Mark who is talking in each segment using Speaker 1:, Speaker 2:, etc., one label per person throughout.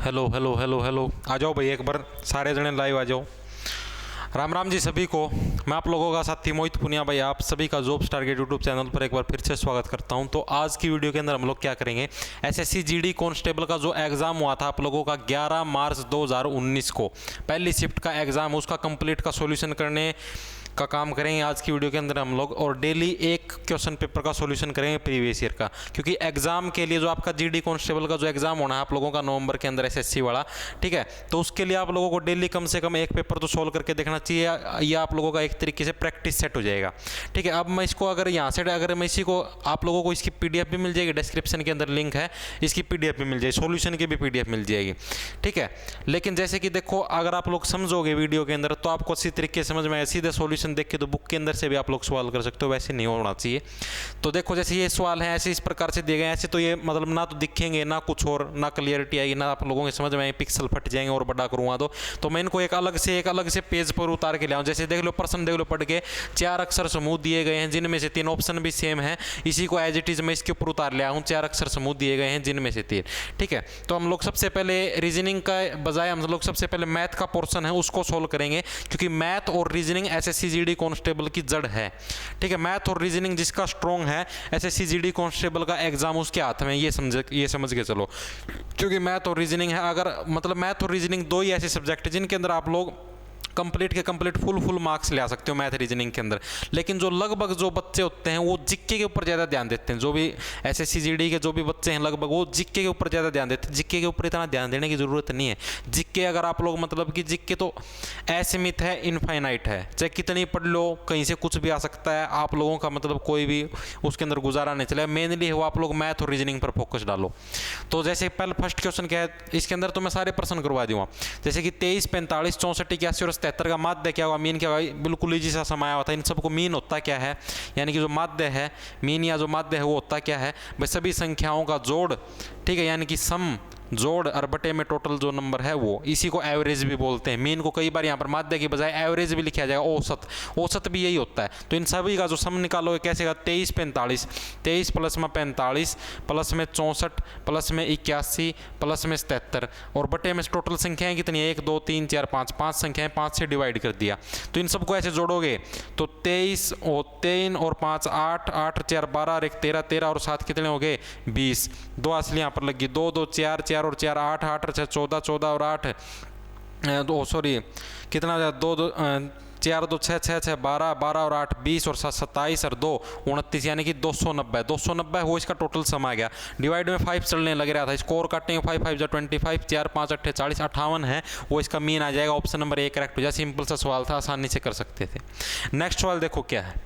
Speaker 1: Hello hello hello hello, आ जाओ भाई, एक बार सारे जने लाइव आ जाओ। राम राम जी सभी को। मैं आप लोगों का साथी मोहित पुनिया भाई आप सभी का जॉब्स टारगेट यूट्यूब चैनल पर एक बार फिर से स्वागत करता हूं। तो आज की वीडियो के अंदर हम लोग क्या करेंगे, एसएससी जीडी कांस्टेबल का जो एग्ज़ाम हुआ था आप लोगों का 11 मार्च 2019 को, पहली शिफ्ट का एग्ज़ाम, उसका कंप्लीट का सॉल्यूशन करने का काम करेंगे आज की वीडियो के अंदर हम लोग। और डेली एक क्वेश्चन पेपर का सॉल्यूशन करेंगे प्रीवियस ईयर का, क्योंकि एग्जाम के लिए जो आपका जीडी कांस्टेबल का जो एग्जाम होना है आप लोगों का नवंबर के अंदर एसएससी वाला, ठीक है, तो उसके लिए आप लोगों को डेली कम से कम एक पेपर तो सोल्व करके देखना चाहिए। या आप लोगों का एक तरीके से प्रैक्टिस सेट हो जाएगा, ठीक है। अब मैं इसको अगर यहाँ से अगर मैं इसी को आप लोगों को इसकी पीडीएफ भी मिल जाएगी, डिस्क्रिप्शन के अंदर लिंक है, इसकी पीडीएफ भी मिल जाएगी, सॉल्यूशन की भी पीडीएफ मिल जाएगी, ठीक है। लेकिन जैसे कि देखो, अगर आप लोग समझोगे वीडियो के अंदर तो आपको अच्छी तरीके से समझ में आए, सीधे सॉल्यूशन देख के तो बुक के अंदर से भी आप लोग सवाल कर सकते हो, वैसे नहीं होना चाहिए। तो देखो जैसे ये सवाल है ऐसे इस प्रकार से दिए गए, ऐसे तो ये मतलब ना तो दिखेंगे ना कुछ और, ना क्लियरिटी आएगी, ना आप लोगों के समझ में आए, पिक्सल फट जाएंगे और बड़ा करूँगा तो मैं इनको एक अलग से पेज पर उतार के ले आऊँ। जैसे देख लो, प्रश्न देख लो पढ़ के, 4 अक्षर समूह दिए गए हैं जिनमें से 3 ऑप्शन भी सेम है, इसी को एज इट इज मैं इसके ऊपर उतार ले आऊँ। 4 अक्षर समूह दिए गए हैं जिनमें से 3, ठीक है। तो हम लोग सबसे पहले रीजनिंग का बजाय हम लोग सबसे पहले मैथ का पोर्शन है उसको सोल्व करेंगे, क्योंकि मैथ और रीजनिंग एसएससी जीडी कांस्टेबल की जड़ है, ठीक है। मैथ और रीजनिंग जिसका स्ट्रॉन्ग है, एसएससी जीडी कांस्टेबल का एग्जाम उसके हाथ में, ये समझ के चलो। क्योंकि मैथ और रीजनिंग है, अगर मतलब मैथ और रीजनिंग दो ही ऐसे सब्जेक्ट है जिनके अंदर आप लोग कंप्लीट के कंप्लीट फुल मार्क्स ले आ सकते हो मैथ रीजनिंग के अंदर। लेकिन जो लगभग जो बच्चे होते हैं वो जीके के ऊपर ज़्यादा ध्यान देते हैं, जो भी एसएससी जीडी के जो भी बच्चे हैं लगभग वो जीके के ऊपर ज़्यादा ध्यान देते हैं। जीके के ऊपर इतना ध्यान देने की ज़रूरत नहीं है। जीके अगर आप लोग मतलब कि जीके तो असीमित है, इनफाइनाइट है, चाहे कितनी पढ़ लो कहीं से कुछ भी आ सकता है, आप लोगों का मतलब कोई भी उसके अंदर गुजारा नहीं चलेगा। मेनली वो आप लोग मैथ और रीजनिंग पर फोकस डालो। तो जैसे पहले फर्स्ट क्वेश्चन क्या है, इसके अंदर तो मैं सारे प्रश्न करवा दूँगा, जैसे कि 23, 45, 64, 81 और 77 का माध्य क्या होगा, मीन क्या होगा, बिल्कुल इजी सा समाया हुआ था। इन सबको मीन होता क्या है, यानी कि जो माध्य है, मीन या जो माध्य है वो होता क्या है भाई, सभी संख्याओं का जोड़, ठीक है, यानी कि सम, जोड़ और बटे में टोटल जो नंबर है वो, इसी को एवरेज भी बोलते हैं। मीन को कई बार यहाँ पर माध्य की बजाय एवरेज भी लिखा जाएगा, औसत भी यही होता है। तो इन सभी का जो सम निकालोगे कैसे का, 23, 45, 23 प्लस में 45 प्लस में 64 प्लस में 81 प्लस में 77 और बटे में टोटल संख्याएं कितनी है, 1 2 3 4 5 संख्याएं, 5 से डिवाइड कर दिया। तो इन सबको ऐसे जोड़ोगे तो 23 और 3 और 5 8, 8 4 12 और 1 13, 13 और 7 कितने हो गए 20। 2 असली यहाँ पर लगी, 2 2 4 4 और 4 8 8 और 14 14 और 8 दो सॉरी कितना 2 2 4 2 6 6 6 12 12 और 8 20 और 7 27 और 2 29, यानी कि 290 290 वो इसका टोटल सम आ गया। डिवाइड में 5 चलने लग रहा था, स्कोर काटेंगे 5 5 जा 25, 4 5 8 40 58 है, वो इसका मीन आ जाएगा। ऑप्शन नंबर ए करेक्ट हो जाए। सिंपल सा सवाल था, आसानी से कर सकते थे। नेक्स्ट सवाल देखो क्या है,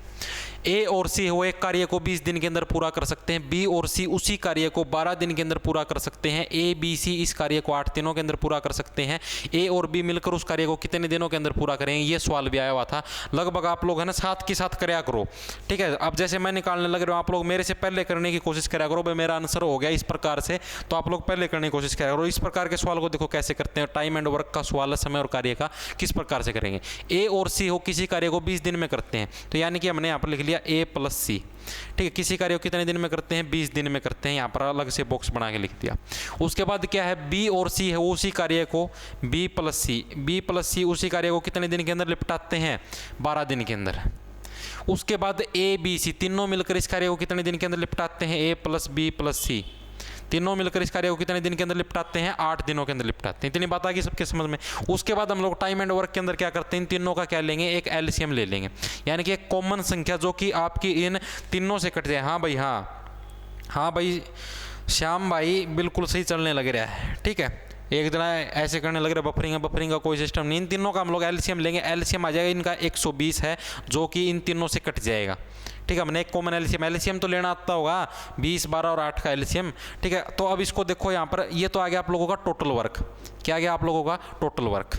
Speaker 1: ए और सी वो एक कार्य को 20 दिन के अंदर पूरा कर सकते हैं, बी और सी उसी कार्य को 12 दिन के अंदर पूरा कर सकते हैं, ए बी सी इस कार्य को 8 दिनों के अंदर पूरा कर सकते हैं, ए और बी मिलकर उस कार्य को कितने दिनों के अंदर पूरा करेंगे। ये सवाल भी आया हुआ था। लगभग आप लोग है ना साथ के साथ करया करो, ठीक है। अब जैसे मैं निकालने लग रहा हूँ, आप लोग मेरे से पहले करने की कोशिश करा करो। भाई मेरा आंसर हो गया इस प्रकार से, तो आप लोग पहले करने की कोशिश करा करो। इस प्रकार के सवाल को देखो कैसे करते हैं, टाइम एंड वर्क का सवाल है, समय और कार्य का किस प्रकार से करेंगे। ए और सी हो किसी कार्य को 20 दिन में करते हैं, तो यानी कि हमने यहाँ पर लिख लिया ए प्लस सी, ठीक है। किसी कार्य को कितने दिन में करते हैं, 20 दिन में करते हैं, यहाँ पर अलग से बॉक्स बना के लिख दिया। उसके बाद क्या है, बी और सी है उसी कार्य को, बी प्लस सी उसी कार्य को कितने दिन के अंदर निपटाते हैं, 12 दिन के अंदर। उसके बाद ए बी सी तीनों मिलकर इस कार्य को कितने दिन के अंदर निपटाते हैं, ए प्लस बी प्लस सी तीनों मिलकर इस कार्य को कितने दिन के अंदर निपटाते हैं, 8 दिनों के अंदर निपटाते हैं। इतनी बात आ गई सबके समझ में। उसके बाद हम लोग टाइम एंड वर्क के अंदर क्या करते हैं, इन तीनों का क्या लेंगे, एक एलसीएम ले लेंगे, यानी कि एक कॉमन संख्या जो कि आपकी इन तीनों से कट जाए। हाँ भाई, हाँ भाई श्याम भाई बिल्कुल सही चलने लग रहा है, ठीक है। एक दिन ऐसे करने लग रहा है, बफरिंग का कोई सिस्टम नहीं। इन तीनों का हम लोग एलसीएम लेंगे, एलसीएम आ जाएगा इनका 120 है, जो कि इन तीनों से कट जाएगा, ठीक है। हमने एक कॉमन एलसीएम तो लेना आता होगा, 20 12 और 8 का एलसीएम, ठीक है। तो अब इसको देखो यहाँ पर, ये तो आ गया आप लोगों का टोटल वर्क। क्या आ गया आप लोगों का टोटल वर्क,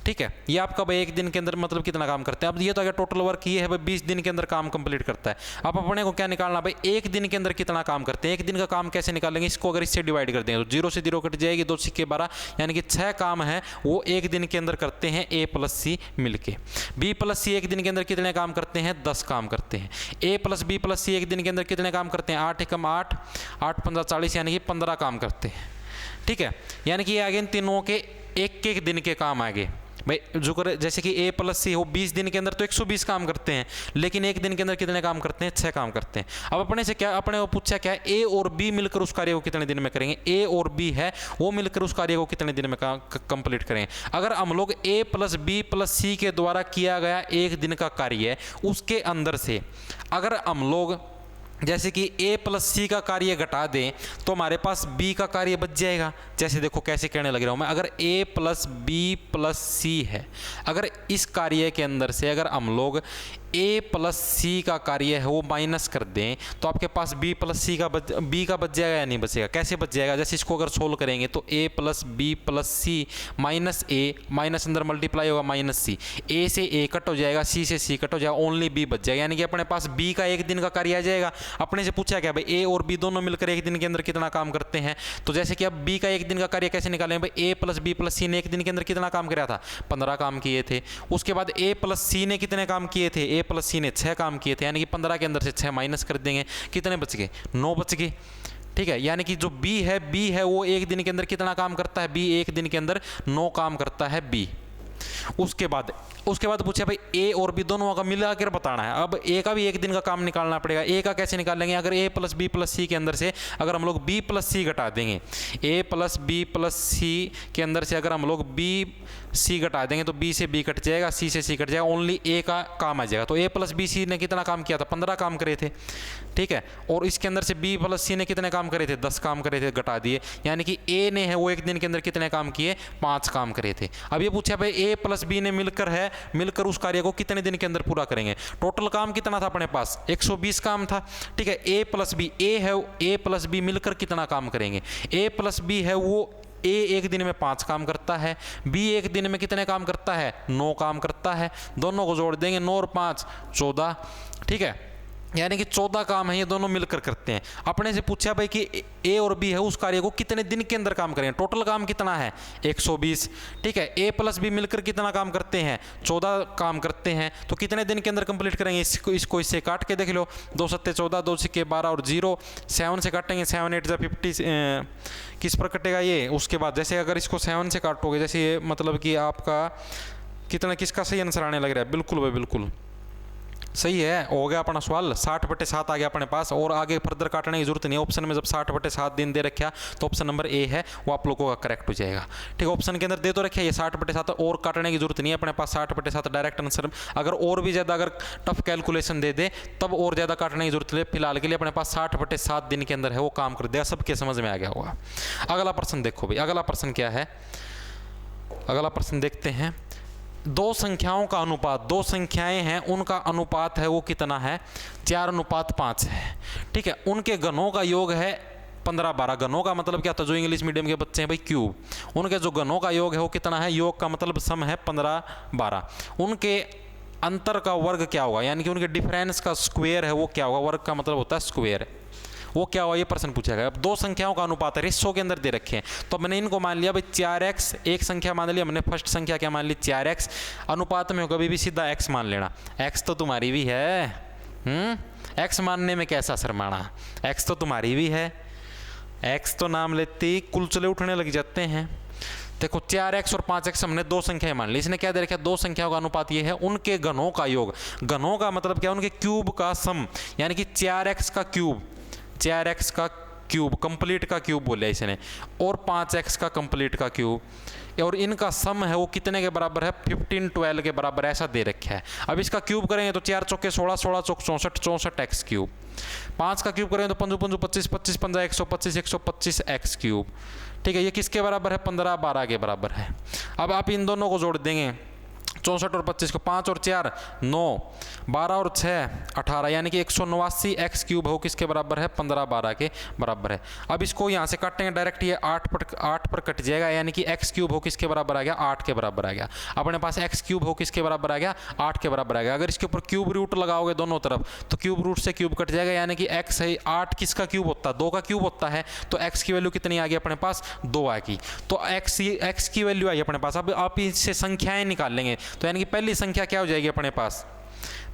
Speaker 1: ठीक है। ये आपका भाई एक दिन के अंदर मतलब कितना काम करते हैं। अब ये तो आ गया टोटल वर्क, ये है भाई 20 दिन के अंदर काम कंप्लीट करता है। अब अपने को क्या निकालना भाई, एक दिन के अंदर कितना काम करते हैं। एक दिन का काम कैसे निकालेंगे, इसको अगर इससे डिवाइड कर देंगे तो 0 से 0 कट जाएगी, 2 सिक्के 12, यानी कि 6 काम है वो एक दिन के अंदर करते हैं ए प्लस सी मिलके। बी प्लस सी एक दिन के अंदर कितने काम करते हैं, 10 काम करते हैं। ए प्लस बी प्लस सी एक दिन के अंदर कितने काम करते हैं, 8 एकम 8 8 15 40, यानी कि 15 काम करते हैं। ठीक है, यानी कि ये आ गए इन तीनों के एक एक दिन के काम आ गए भाई। जो करे जैसे कि a प्लस सी हो 20 दिन के अंदर तो 120 काम करते हैं, लेकिन एक दिन के अंदर कितने काम करते हैं? 6 काम करते हैं। अब अपने से क्या, अपने को पूछा क्या है, a और b मिलकर उस कार्य को कितने दिन में करेंगे? a और b है वो मिलकर उस कार्य को कितने दिन में कंप्लीट करेंगे? अगर हम लोग a प्लस बी प्लस सी के द्वारा किया गया एक दिन का कार्य है, उसके अंदर से अगर हम लोग जैसे कि a प्लस सी का कार्य घटा दें तो हमारे पास b का कार्य बच जाएगा। जैसे देखो कैसे कहने लग रहा हूँ मैं, अगर a प्लस बी प्लस सी है, अगर इस कार्य के अंदर से अगर हम लोग a प्लस सी का कार्य है वो माइनस कर दें तो आपके पास b प्लस सी का b का बच जाएगा या नहीं बचेगा? कैसे बच जाएगा? जैसे इसको अगर सोल्व करेंगे तो a plus B plus C minus a, minus अंदर मल्टीप्लाई होगा माइनस सी, a से a कट हो जाएगा, c से c कट हो जाएगा, ओनली b बच जाएगा। यानी कि अपने पास b का एक दिन का कार्य आ जाएगा। अपने से पूछा क्या भाई a और b दोनों मिलकर एक दिन के अंदर कितना काम करते हैं? तो जैसे कि अब b का एक दिन का कार्य कैसे निकालें भाई, a प्लस बी प्लस सी ने एक दिन के अंदर कितना काम किया था? 15 काम किए थे। उसके बाद a प्लस सी ने कितने काम किए थे? a प्लस सी ने 6 काम किए थे, यानी कि 15 के अंदर से 6 माइनस कर देंगे, कितने बच गए? 9 बच गए। ठीक है, यानी कि जो b है वो एक दिन के अंदर कितना काम करता है? b एक दिन के अंदर 9 काम करता है b। उसके बाद पूछा भाई a और b दोनों का मिलाकर बताना है। अब a का भी एक दिन का काम निकालना पड़ेगा। a का कैसे निकालेंगे? अगर a प्लस बी प्लस सी के अंदर से अगर हम लोग b प्लस सी घटा देंगे, a प्लस बी प्लस सी के अंदर से अगर हम लोग b सी घटा देंगे तो b से b कट जाएगा, c से c कट जाएगा, ओनली a का काम आ जाएगा। तो a प्लस बी सी ने कितना काम किया था? 15 काम करे थे। ठीक है, और इसके अंदर से b प्लस सी ने कितने काम करे थे? 10 काम करे थे, घटा दिए। यानी कि a ने है वो एक दिन के अंदर कितने काम किए? 5 काम करे थे। अब ये पूछा भाई a प्लस बी ने मिलकर उस कार्य को कितने दिन के अंदर पूरा करेंगे? टोटल काम कितना था अपने पास? 120 काम था। ठीक है, a plus B, a plus B मिलकर कितना काम करेंगे? a प्लस बी है वो a एक दिन में 5 काम करता है, b एक दिन में कितने काम करता है? 9 काम करता है। दोनों को जोड़ देंगे, 9 और 5 14। ठीक है, यानी कि 14 काम है ये दोनों मिलकर करते हैं। अपने से पूछा भाई कि a और b है उस कार्य को कितने दिन के अंदर काम करेंगे? टोटल काम कितना है? 120। ठीक है, a प्लस बी मिलकर कितना काम करते हैं? 14 काम करते हैं। तो कितने दिन के अंदर कंप्लीट करेंगे? इसको इससे काट के देख लो, 2 सत्ते 14, 2 सिक्के 12 और 0 7 से काटेंगे, 7 8 जा 50 किस पर कटेगा ये? उसके बाद जैसे अगर इसको 7 से काटोगे, जैसे ये मतलब कि आपका कितना, किसका सही आंसर आने लग रहा है? बिल्कुल भाई बिल्कुल सही है, हो गया अपना सवाल। 60/7 आ गया अपने पास, और आगे फर्दर काटने की जरूरत नहीं है। ऑप्शन में जब 60/7 दिन दे रखा तो ऑप्शन नंबर ए है वो आप लोगों का करेक्ट हो जाएगा। ठीक है, ऑप्शन के अंदर दे तो रखे ये 60/7, और काटने की जरूरत नहीं है अपने पास। 60/7 डायरेक्ट आंसर। अगर और भी ज़्यादा अगर टफ कैलकुलेशन दे दे तब और ज़्यादा काटने की जरूरत है। फिलहाल के लिए अपने पास 60/7 दिन के अंदर है वो काम कर देगा। सबके समझ में आ गया होगा। अगला प्रश्न देखो भाई, अगला प्रश्न क्या है? अगला प्रश्न देखते हैं। दो संख्याओं का अनुपात, दो संख्याएं हैं उनका अनुपात है वो कितना है? 4:5 है। ठीक है, उनके घनों का योग है 15-12। घनों का मतलब क्या होता है? जो इंग्लिश मीडियम के बच्चे हैं भाई क्यूब, उनके जो घनों का योग है वो कितना है? योग का मतलब सम है 15-12। उनके अंतर का वर्ग क्या होगा? यानी कि उनके डिफरेंस का स्क्वायर है वो क्या होगा? वर्ग का मतलब होता है स्क्वायर, वो क्या हुआ? ये प्रश्न पूछा गया। अब दो संख्याओं का अनुपात है, रेशो के अंदर दे रखे हैं। तो मैंने इनको मान लिया भाई 4x, एक संख्या मान लिया हमने, फर्स्ट संख्या क्या मान ली? 4x। अनुपात में कभी भी सीधा x मान लेना। x तो तुम्हारी भी है, x मानने में कैसा शर्माना? x तो तुम्हारी भी है। x तो नाम लेते ही कुलचले उठने लग जाते हैं। देखो 4x और 5x हमने दो संख्याएं मान ली। इसने क्या दे रखा है? दो संख्याओं का अनुपात ये है उनके घनों का योग। घनों का मतलब क्या? उनके क्यूब का सम, यानी कि 4x का क्यूब, 4x का क्यूब कंप्लीट का क्यूब बोले इसने, और 5x का कंप्लीट का क्यूब, और इनका सम है वो कितने के बराबर है? 15-12 के बराबर ऐसा दे रखा है। अब इसका क्यूब करेंगे तो 4 चौके 16, 16 चौक 64, 64x क्यूब। 5 का क्यूब करेंगे तो 5 25, 25 15 125, 125x क्यूब। ठीक है, ये किसके बराबर है? 15-12 के बराबर है। अब आप इन दोनों को जोड़ देंगे, 64 और 25 को, 5 और 4 9, 12 और 6 18, यानी कि 189x क्यूब हो किसके बराबर है? 15-12 के बराबर है। अब इसको यहाँ से काटेंगे डायरेक्ट, ये 8 पर कट जाएगा, यानी कि x क्यूब हो किसके बराबर आ गया? 8 के बराबर आ गया। अपने पास x क्यूब हो किसके बराबर आ गया? 8 के बराबर आ गया। अगर इसके ऊपर क्यूब रूट लगाओगे दोनों तरफ तो क्यूब रूट से क्यूब कट जाएगा, यानी कि x है 8 किसका क्यूब होता है? 2 का क्यूब होता है। तो x की वैल्यू कितनी आ गई अपने पास? 2 आ गई। तो x की वैल्यू आई अपने पास। अब आप इससे संख्याएं निकाल लेंगे, तो यानी कि पहली संख्या क्या हो जाएगी अपने पास?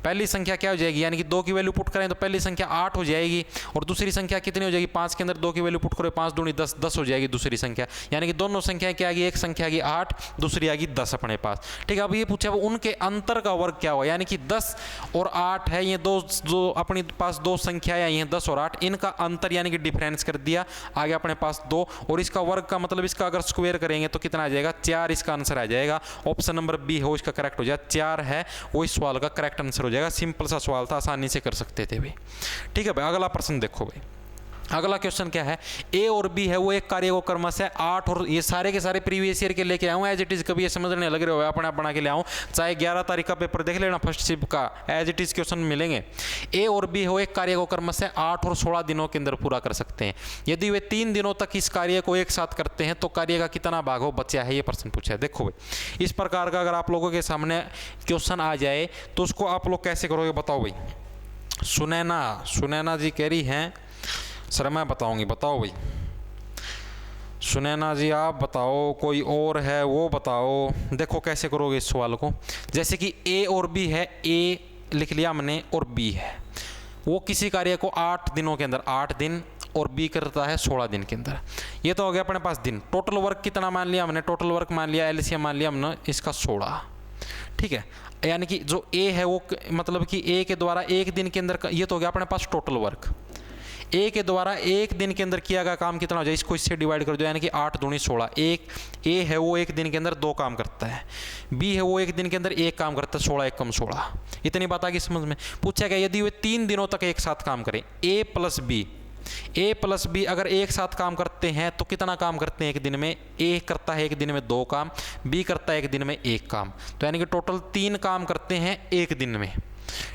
Speaker 1: पहली संख्या क्या हो जाएगी, यानी कि 2 की वैल्यू पुट करें तो पहली संख्या 8 हो जाएगी, और दूसरी संख्या कितनी हो जाएगी, 5 के अंदर 2 की वैल्यू पुट करो, 5 दूनी 10, 10 हो जाएगी दूसरी संख्या। यानी कि दोनों संख्या क्या आ गई, एक संख्या आ गई 8, दूसरी आ गई 10 अपने पास। ठीक है, अब ये पूछा उनके अंतर का वर्ग क्या हुआ, यानी कि 10 और 8 है, ये दो अपने पास दो संख्याएं आई हैं 10 और 8, इनका अंतर यानी कि डिफरेंस कर दिया, आ गया अपने पास 2, और इसका वर्ग का मतलब इसका अगर स्क्वायर करेंगे तो कितना आ जाएगा, 4 इसका आंसर आ जाएगा। ऑप्शन नंबर बी हो इसका करेक्ट हो जाएगा, 4 है वो इस सवाल का करेक्ट आंसर हो जाएगा। सिंपल सा सवाल था, आसानी से कर सकते थे भाई। ठीक है भाई, अगला प्रश्न देखो भाई। अगला क्वेश्चन क्या है, ए और बी है वो एक कार्य को क्रमशः 8 और ये सारे के सारे प्रीवियस ईयर के लेके आऊँ एज इट इज, कभी ये समझने लग रहे हो अपने आप बना के ले आऊँ, चाहे 11 तारीख का पेपर देख लेना फर्स्ट शिफ्ट का, एज इट इज क्वेश्चन मिलेंगे। ए और बी हो एक कार्य को क्रमशः 8 और 16 दिनों के अंदर पूरा कर सकते हैं। यदि वे 3 दिनों तक इस कार्य को एक साथ करते हैं तो कार्य का कितना भाग हो बचा है, ये प्रश्न पूछा है। देखो भाई, इस प्रकार का अगर आप लोगों के सामने क्वेश्चन आ जाए तो उसको आप लोग कैसे करोगे, बताओ भाई। सुनैना जी कह रही हैं सर मैं बताऊंगी, बताओ भाई सुनैना जी आप बताओ, कोई और है वो बताओ। देखो कैसे करोगे इस सवाल को, जैसे कि ए और बी है, ए लिख लिया हमने और बी है, वो किसी कार्य को 8 दिनों के अंदर 8 दिन और बी करता है 16 दिन के अंदर। ये तो हो गया अपने पास दिन। टोटल वर्क कितना मान लिया हमने, टोटल वर्क मान लिया, एलसीएम मान लिया हमने इसका 16। ठीक है, यानी कि जो ए है वो मतलब कि ए के द्वारा एक दिन के अंदर, ये तो हो गया अपने पास टोटल वर्क। ए के द्वारा एक दिन के अंदर किया गया काम कितना हो जाए, इसको इससे डिवाइड कर दो, यानी कि 8 दूनी 16। एक ए है वो एक दिन के अंदर 2 काम करता है, बी है वो एक दिन के अंदर 1 काम करता है, 16 1 कम 16। इतनी बात आ गई समझ में। पूछा गया यदि वे 3 दिनों तक एक साथ काम करें, ए प्लस बी अगर एक साथ काम करते हैं तो कितना काम करते हैं एक दिन में, ए करता है एक दिन में 2 काम, बी करता है एक दिन में 1 काम, तो यानी कि टोटल 3 काम करते हैं एक दिन में।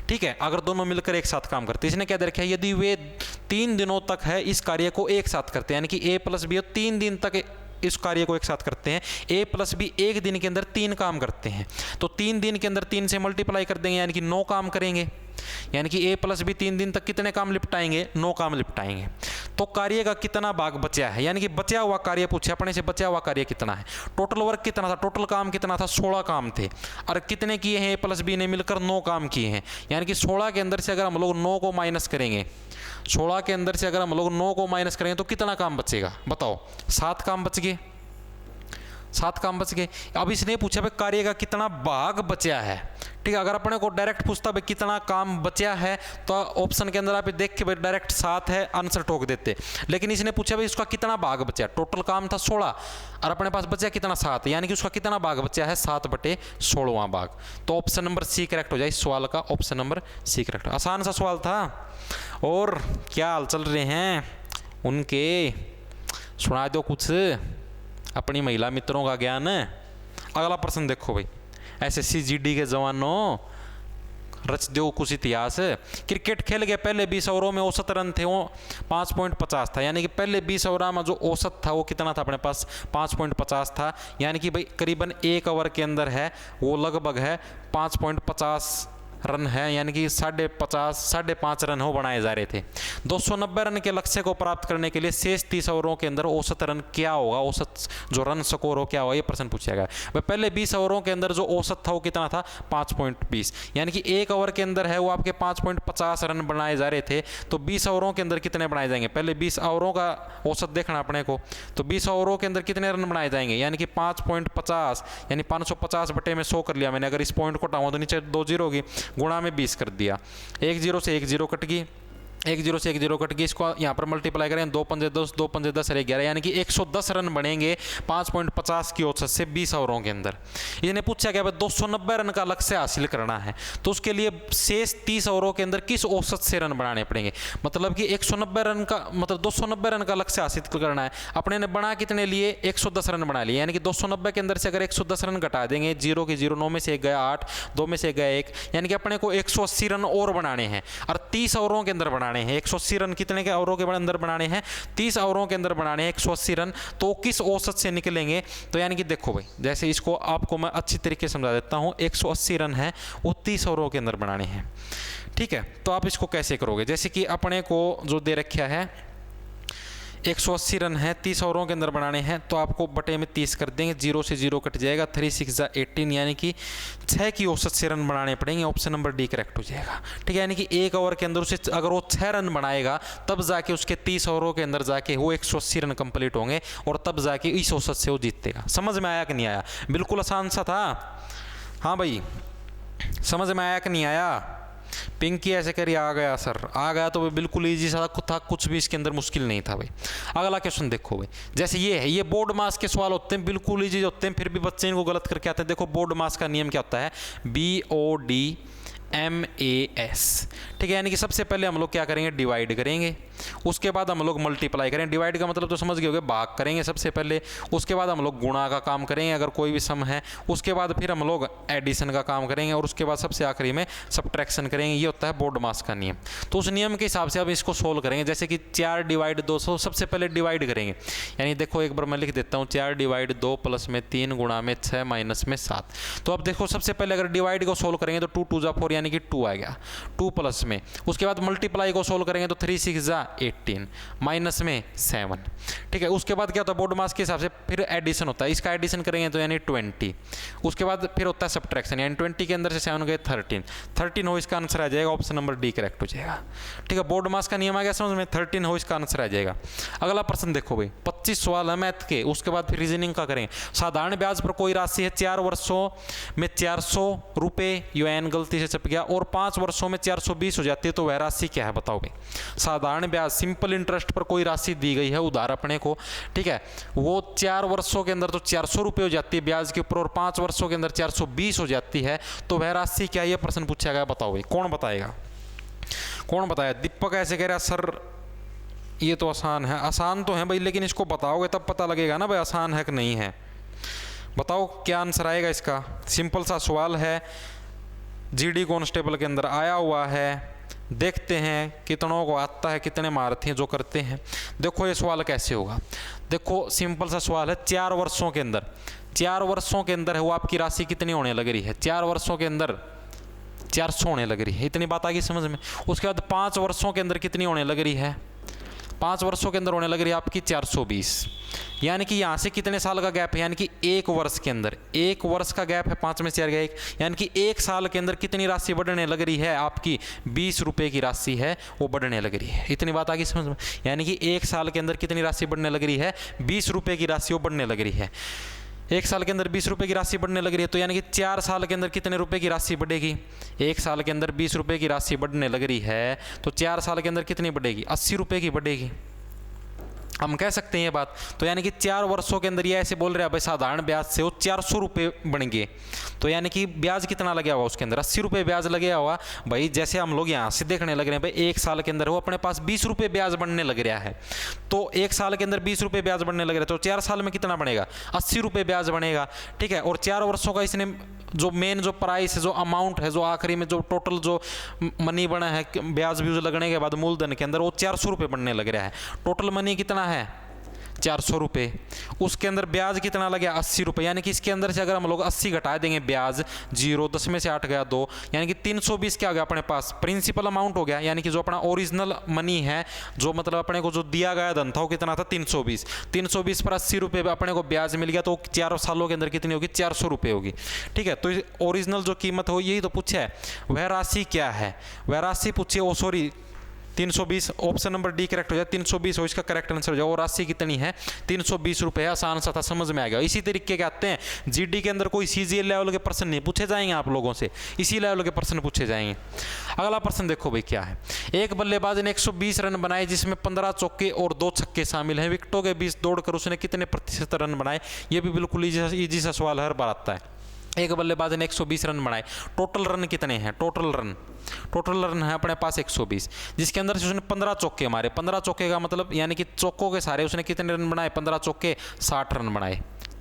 Speaker 1: ठीक है, अगर दोनों मिलकर एक साथ काम करते हैं। इसने क्या दे रखा है, यदि वे 3 दिनों तक है इस कार्य को एक साथ करते हैं, यानी कि ए प्लस बी 3 दिन तक इस कार्य को एक साथ करते हैं, ए प्लस बी एक दिन के अंदर 3 काम करते हैं, तो 3 दिन के अंदर 3 से मल्टीप्लाई कर देंगे, यानी कि 9 काम करेंगे। यानी कि ए प्लस बी 3 दिन तक कितने काम निपटाएंगे, 9 काम निपटाएंगे। तो कार्य का कितना भाग बचा है, यानी कि बचा हुआ कार्य पूछा अपने से, बचा हुआ कार्य कितना है। टोटल वर्क कितना था, टोटल काम कितना था, 16 काम थे, और कितने किए हैं ए प्लस बी ने मिलकर 9 काम किए हैं। यानी कि 16 के अंदर से अगर हम लोग 9 को माइनस करेंगे, 16 के अंदर से अगर हम लोग 9 को माइनस करेंगे तो कितना काम बचेगा, बताओ। 7 काम बच गए, 7 काम बच गए। अब इसने पूछा भाई कार्य का कितना भाग बचा है। ठीक है, अगर अपने को डायरेक्ट पूछता भाई कितना काम बचा है तो ऑप्शन के अंदर आप देख के भाई डायरेक्ट 7 है आंसर ठोक देते, लेकिन इसने पूछा भाई उसका कितना भाग बचा। टोटल काम था 16 और अपने पास बचा कितना 7, यानी कि उसका कितना भाग बचा है 7/16वां भाग। तो ऑप्शन नंबर सी करेक्ट हो जाए इस सवाल का, ऑप्शन नंबर सी करेक्ट। आसान सा सवाल था। और क्या हाल चल रहे हैं उनके, सुना दो कुछ अपनी महिला मित्रों का ज्ञान। अगला प्रश्न देखो भाई, एसएससी जीडी के जवानों रच दो कुछ इतिहास। क्रिकेट खेल के पहले 20 ओवरों में औसत रन थे वो 5.50 था, यानी कि पहले 20 ओवर में जो औसत था वो कितना था अपने पास 5.50 था, यानी कि भाई करीबन 1 ओवर के अंदर है वो लगभग है 5.50 रन है, यानी कि 5.5 रन हो बनाए जा रहे थे। 290 रन के लक्ष्य को प्राप्त करने के लिए शेष 30 ओवरों के अंदर औसत रन क्या होगा, औसत जो रन स्कोर हो क्या होगा, ये प्रश्न पूछा गया। वह पहले 20 ओवरों के अंदर जो औसत था वो कितना था 5.20, यानी कि 1 ओवर के अंदर है वो आपके 5.50 रन बनाए जा रहे थे। तो 20 ओवरों के अंदर कितने बनाए जाएंगे, पहले 20 ओवरों का औसत देखना अपने को। तो 20 ओवरों के अंदर कितने रन बनाए जाएंगे, यानी कि 5.50, यानी 550 बटे में 100 कर लिया मैंने। अगर इस पॉइंट को हटाऊँ तो नीचे 2 जीरो होगी, गुणा में 20 कर दिया, 1 0 से 1 0 कट गई, 1 0 से 1 0 कट गई। इसको यहाँ पर मल्टीप्लाई करें, 2 पंजे 10, 2 पंजे 10 और 11, यानी कि 110 रन बनेंगे 5.50 की औसत से 20 ओवरों के अंदर। इन्हें पूछा गया 290 रन का लक्ष्य हासिल करना है, तो उसके लिए शेष 30 ओवरों के अंदर किस औसत से रन बनाने पड़ेंगे। मतलब कि 190 रन का मतलब 290 रन का लक्ष्य हासिल करना है। अपने ने बना कितने लिए 110 रन बना लिए, यानी कि 290 के अंदर से अगर 110 रन घटा देंगे, 0 की 0, 9 में से 1 गया 8, 2 में से 1 गया 1, यानी कि अपने को 180 रन और बनाने हैं और 30 ओवरों के अंदर बनाने हैं। 180 रन कितने के ओवरों के अंदर बनाने हैं, 30 ओवरों के अंदर बनाने हैं 180 रन। तो किस औसत से निकलेंगे, तो यानी कि देखो भाई, जैसे इसको आपको मैं अच्छी तरीके से समझा देता हूं। 180 रन है वो 30 ओवरों के अंदर बनाने हैं। ठीक है, तो आप इसको कैसे करोगे, जैसे कि अपने को जो दे रखा है 180 रन है, 30 ओवरों के अंदर बनाने हैं, तो आपको बटे में 30 कर देंगे, 0 से 0 कट जाएगा, 3 6 18, यानी कि 6 की औसत से रन बनाने पड़ेंगे। ऑप्शन नंबर डी करेक्ट हो जाएगा। ठीक है, यानी कि एक ओवर के अंदर उसे अगर वो 6 रन बनाएगा तब जाके उसके 30 ओवरों के अंदर जाके वो 180 रन कंप्लीट होंगे और तब जाके इस औसत से वो जीतेगा। समझ में आया कि नहीं आया? बिल्कुल आसान सा था। हाँ भाई, समझ में आया कि नहीं आया? पिंकी ऐसे करिए, आ गया सर, आ गया तो बिल्कुल इजी सा था, कुछ भी इसके अंदर मुश्किल नहीं था भाई। अगला क्वेश्चन देखो भाई, जैसे ये है, ये बोर्ड मास के सवाल होते हैं, बिल्कुल इजी होते हैं, फिर भी बच्चे इनको गलत करके आते हैं। देखो बोर्ड मास का नियम क्या होता है, BODMAS। ठीक है, यानी कि सबसे पहले हम लोग क्या करेंगे, डिवाइड करेंगे, उसके बाद हम लोग मल्टीप्लाई करेंगे। डिवाइड का मतलब तो समझ गए होंगे, भाग करेंगे सबसे पहले, उसके बाद हम लोग गुणा का काम करेंगे अगर कोई भी सम है, उसके बाद फिर हम लोग एडिशन का काम करेंगे और उसके बाद सबसे आखिरी में सब्ट्रैक्शन करेंगे। ये होता है बोर्ड मास का नियम। तो उस नियम के हिसाब से अब इसको सोल्व करेंगे। जैसे कि 4 डिवाइड 200, सबसे पहले डिवाइड करेंगे, यानी देखो एक बार मैं लिख देता हूँ, 4 डिवाइड 2 प्लस में 3 गुणा में 6 माइनस में 7। तो अब देखो सबसे पहले अगर डिवाइड को सोल्व करेंगे तो 2 2 जा 4, यानी कि 2 आ गया, 2 प्लस में, उसके बाद मल्टीप्लाई को सोल्व करेंगे तो 3 6 जा 18 माइनस में 7। ठीक है, उसके बाद क्या होता है, बोर्ड मास के हिसाब से फिर एडिशन होता है, इसका एडिशन करेंगे तो यानी 20, उसके बाद फिर होता है सब्ट्रैक्शन, यानी 20 के अंदर से 7 गए 13 हो, इसका आंसर आ जाएगा, ऑप्शन नंबर डी करेक्ट हो जाएगा। ठीक है, बोर्ड मास का नियम आ गया समझ में, 13 हो, इसका आंसर आ जाएगा। अगला प्रश्न देखो भाई, 25 सवाल है मैथ के, उसके बाद फिर रीजनिंग का करेंगे। साधारण ब्याज पर कोई राशि है 4 वर्षों में 400 रुपये, यू एन गलती से छप गया, और 5 वर्षों में 420 हो जाती है, तो वह राशि क्या है बताओ भाई। साधारण ब्याज सिंपल इंटरेस्ट पर कोई राशि दी गई है उधार अपने को, ठीक है, वो 4 वर्षों के अंदर तो 400 रुपये हो जाती है ब्याज के ऊपर, और 5 वर्षों के अंदर 420 हो जाती है, तो वह राशि क्या है, ये प्रश्न पूछा गया, बताओ भाई कौन बताएगा, कौन बताया? दीपक ऐसे कह रहा है सर ये तो आसान है। आसान तो है भाई, लेकिन इसको बताओगे तब पता लगेगा ना भाई आसान है कि नहीं है। बताओ क्या आंसर आएगा इसका। सिंपल सा सवाल है, जीडी कांस्टेबल के अंदर आया हुआ है, देखते हैं कितनों को आता है, कितने महारथी हैं जो करते हैं। देखो ये सवाल कैसे होगा, देखो सिंपल सा सवाल है, 4 वर्षों के अंदर, 4 वर्षों के अंदर है वो आपकी राशि कितनी होने लग रही है, 4 वर्षों के अंदर 400 होने लग रही है, इतनी बात आ गई समझ में। उसके बाद 5 वर्षों के अंदर कितनी होने लग रही है, 5 वर्षों के अंदर होने लग रही है आपकी 420, यानी कि यहाँ से कितने साल का गैप है, यानी कि 1 वर्ष के अंदर, 1 वर्ष का गैप है, 5 में 4 गया 1, यानी कि 1 साल के अंदर कितनी राशि बढ़ने लग रही है आपकी, 20 रुपये की राशि है वो बढ़ने लग रही है। इतनी बात आ गई समझ में, यानी कि 1 साल के अंदर कितनी राशि बढ़ने लग रही है, 20 रुपये की राशि वो बढ़ने लग रही है। 1 साल के अंदर 20 रुपये की राशि बढ़ने लग रही है, तो यानी कि 4 साल के अंदर कितने रुपए की राशि बढ़ेगी, 1 साल के अंदर 20 रुपये की राशि बढ़ने लग रही है, तो 4 साल के अंदर कितनी बढ़ेगी, 80 रुपये की बढ़ेगी। हम कह सकते हैं ये बात। तो यानी कि 4 वर्षों के अंदर ये ऐसे बोल रहे हैं भाई साधारण ब्याज से वो 400 रुपये बन गए, तो यानी कि ब्याज कितना लगे हुआ उसके अंदर, 80 रुपये ब्याज लगे हुआ भाई। जैसे हम लोग यहाँ से देखने लग रहे हैं भाई 1 साल के अंदर वो अपने पास 20 रुपये ब्याज बनने लग रहा है, तो 1 साल के अंदर 20 रुपये ब्याज बनने लग रहा है, तो 4 साल में कितना बनेगा, 80 रुपये ब्याज बनेगा। ठीक है, और 4 वर्षों का इसने जो मेन जो प्राइस है, जो अमाउंट है, जो आखिरी में जो टोटल जो मनी बना है ब्याज व्यूज लगने के बाद मूलधन के अंदर, वो 400 रुपये बनने लग रहा है। टोटल मनी कितना है 400 रुपये, उसके अंदर ब्याज कितना लगे 80 रुपये, यानी कि इसके अंदर से अगर हम लोग 80 घटा देंगे ब्याज, 0 10 में से 8 गया 2, यानी कि 320 क्या हो गया अपने पास, प्रिंसिपल अमाउंट हो गया, यानी कि जो अपना ओरिजिनल मनी है, जो मतलब अपने को जो दिया गया धन था वो कितना था 320, 320 पर 80 रुपये अपने को ब्याज मिल गया, तो 4 सालों के अंदर कितनी होगी 400 रुपये होगी। ठीक है, तो ओरिजिनल जो कीमत हो यही तो पूछा है, वह राशि क्या है, वह राशि पूछिए, oh sorry 320, option number D correct हो जाए, 320 हो इसका करेक्ट आंसर हो जाए। और राशि कितनी है 320 रुपये, आसान सा था समझ में आ गया। इसी तरीके के आते हैं जीडी के अंदर, कोई सीजीएल लेवल के प्रश्न नहीं पूछे जाएंगे आप लोगों से, इसी लेवल के प्रश्न पूछे जाएंगे। अगला प्रश्न देखो भाई क्या है, एक बल्लेबाज ने 120 रन बनाए जिसमें 15 चौके और 2 छक्के शामिल हैं, विकेटों के बीच दौड़कर उसने कितने प्रतिशत रन बनाए। ये भी बिल्कुल ईजी सा सवाल हर बार आता है। एक बल्लेबाज ने 120 रन बनाए, टोटल रन कितने हैं, टोटल रन है अपने पास 120, जिसके अंदर से उसने 15 चौके मारे। 15 चौके का मतलब यानी कि चौकों के सारे उसने कितने रन बनाए, 15 चौके 60 रन बनाए।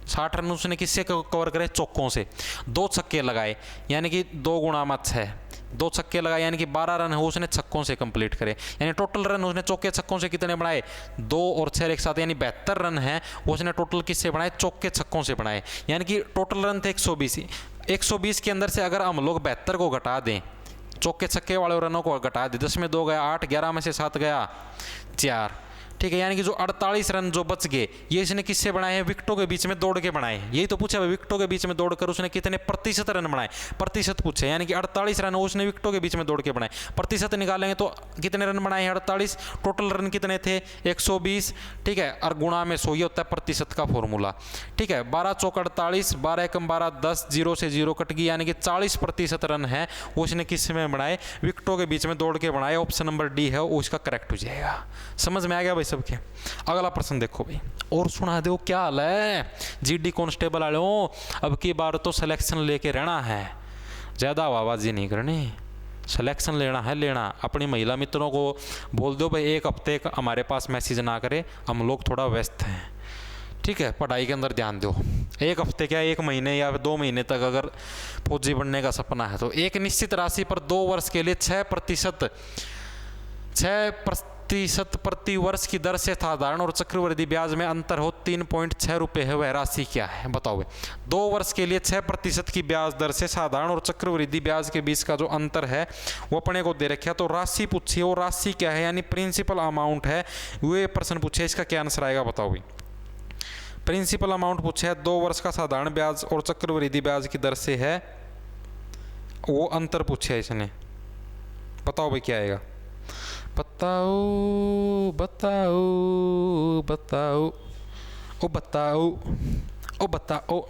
Speaker 1: 60 रन उसने किससे कवर करे, चौकों से। 2 छक्के लगाए यानी कि 2 गुणा में 6, 2 छक्के लगाए यानी कि 12 रन है उसने छक्कों से कंप्लीट करे, यानी टोटल रन उसने चौके छक्कों से कितने बनाए, 2 और 6 एक साथ, यानी 72 रन है उसने टोटल किससे बनाए, चौके छक्कों से बनाए। यानी कि टोटल रन थे 120, 120 के अंदर से अगर हम लोग 72 को घटा दें, चौके छक्के वाले रनों को घटा दें, 10 में 2 गया 8, 11 में से 7 गया 4, ठीक है, यानी कि जो 48 रन जो बच गए ये इसने किससे बनाए हैं, विकेटों के बीच में दौड़ के बनाए। यही तो पूछा भाई, विकेटों के बीच में दौड़कर उसने कितने प्रतिशत रन बनाए, प्रतिशत पूछे, यानी कि 48 रन उसने विकेटों के बीच में दौड़ के बनाए। प्रतिशत निकालेंगे तो कितने रन बनाए हैं, 48, टोटल रन कितने थे 120, ठीक है, और गुणा में 100, ये होता है प्रतिशत का फॉर्मूला। ठीक है, 12 चौक 48, 12 एकम 12, 10, 0 से 0 कट गई, यानी कि 40% रन है वो उसने किस में बनाए, विकेटों के बीच में दौड़ के बनाए। ऑप्शन नंबर डी है वो इसका करेक्ट हो जाएगा। समझ में आ गया भाई सबके। अगला प्रश्न देखो भाई, और सुना दो क्या हाल है जीडी कांस्टेबल वालों, अब की बार तो सिलेक्शन लेके रहना है, ज़्यादा आवाज़ी नहीं करनी, सिलेक्शन लेना है लेना। अपनी महिला मित्रों को बोल दो भाई एक हफ्ते हमारे पास मैसेज ना करे, हम लोग थोड़ा व्यस्त हैं, ठीक है, पढ़ाई के अंदर ध्यान दो। एक हफ्ते क्या, 1 महीने या 2 महीने तक अगर फौजी बनने का सपना है तो एक निश्चित राशि पर 2 वर्ष के लिए 6% प्रति वर्ष की दर से साधारण और चक्रवृद्धि ब्याज में अंतर हो 3.6 रुपये है, वह राशि क्या है बताओ। 2 वर्ष के लिए 6% की ब्याज दर से साधारण और चक्रवृद्धि ब्याज के बीच का जो अंतर है वो अपने को दे रखा, तो राशि पूछी, वो राशि क्या है, यानी प्रिंसिपल अमाउंट है, वो प्रश्न पूछे, इसका क्या आंसर आएगा बताओ भाई। प्रिंसिपल अमाउंट पूछा है, 2 वर्ष का साधारण ब्याज और चक्रवृद्धि ब्याज की दर से है, वो अंतर पूछा है इसने, बताओ भाई क्या आएगा, बताओ बताओ बताओ ओ बताओ ओ बताओ।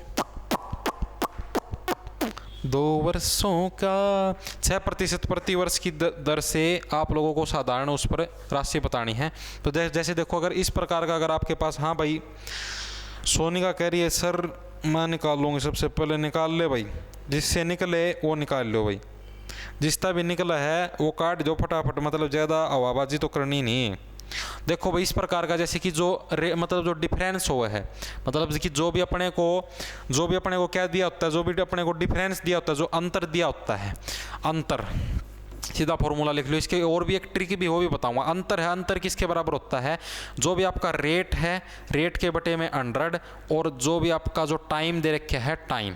Speaker 1: 2 वर्षों का 6% प्रति वर्ष की दर से आप लोगों को साधारण उस पर राशि बतानी है। तो जैसे देखो, अगर इस प्रकार का अगर आपके पास, हाँ भाई सोनिका कह रही है सर मैं निकाल लूँगी, सबसे पहले निकाल ले भाई, जिससे निकले वो निकाल लो भाई, जिसका भी निकला है वो काट दो फटाफट, मतलब ज़्यादा हवाबाजी तो करनी नहीं। देखो भाई इस प्रकार का, जैसे कि जो मतलब जो डिफरेंस हुआ है, मतलब कि जो भी अपने को क्या दिया होता है, जो भी अपने को डिफरेंस दिया होता है, जो अंतर दिया होता है, अंतर सीधा फॉर्मूला लिख लो। इसके और भी एक ट्रिक भी हो भी बताऊंगा। अंतर है, अंतर किसके बराबर होता है, जो भी आपका रेट है, रेट के बटे में 100, और जो भी आपका जो टाइम दे रखा है टाइम,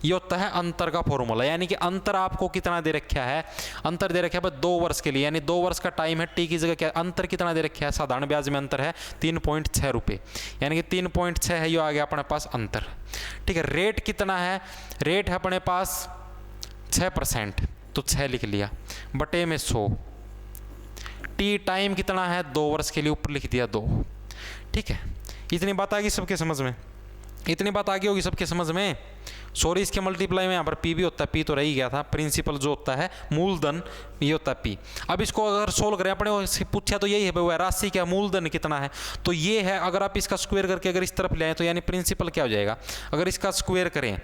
Speaker 1: ये होता है अंतर का फॉर्मूला। यानी कि अंतर आपको कितना दे रखा है, अंतर दे रखा है 2 वर्ष के लिए, यानी 2 वर्ष का टाइम है, टी की जगह क्या, अंतर कितना दे रखा है, साधारण ब्याज में अंतर है 3.6 रुपये, यानी कि 3.6 है, ये आ गया अपने पास अंतर। ठीक है, रेट कितना है, रेट है अपने पास 6%, तो 6 लिख लिया, बटे में 100, टी टाइम कितना है 2 वर्ष के लिए, ऊपर लिख दिया 2। ठीक है, इतनी बात आ गई सबके समझ में, इतनी बात आ गई होगी सबके समझ में। सॉरी, इसके मल्टीप्लाई में यहाँ पर पी भी होता है, पी तो रह ही गया था, प्रिंसिपल जो होता है मूलधन ये होता है पी। अब इसको अगर सोल्व करें, अपने से पूछा तो यही है भाई, राशि क्या, मूलधन कितना है, तो ये है। अगर आप इसका स्क्वायर करके अगर इस तरफ ले आए तो यानी प्रिंसिपल क्या हो जाएगा, अगर इसका स्क्वायर करें,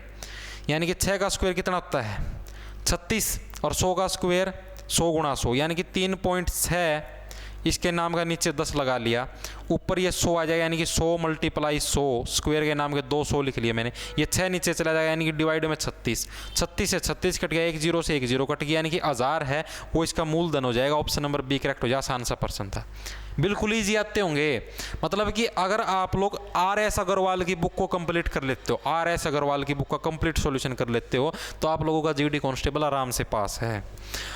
Speaker 1: यानी कि 6 का स्क्वायर कितना होता है 36, और 100 का स्क्वायर 100 गुणा 100, यानी कि 3.6, इसके नाम का नीचे 10 लगा लिया, ऊपर ये 100 आ जाएगा, यानी कि 100 मल्टीप्लाई 100, स्क्वायर के नाम के 200 लिख लिए मैंने, ये 6 नीचे चला जाएगा, यानी कि डिवाइड में 36, 36 से 36 कट गया, 1 0 से 1 0 कट गया, यानी कि 1000 है वो इसका मूलधन हो जाएगा। ऑप्शन नंबर बी करेक्ट हो जाएगा, आसान सा प्रश्न था, बिल्कुल ईजी आते होंगे। मतलब कि अगर आप लोग RS अग्रवाल की बुक को कंप्लीट कर लेते हो, RS अग्रवाल की बुक का कंप्लीट सॉल्यूशन कर लेते हो, तो आप लोगों का जीडी कांस्टेबल आराम से पास है।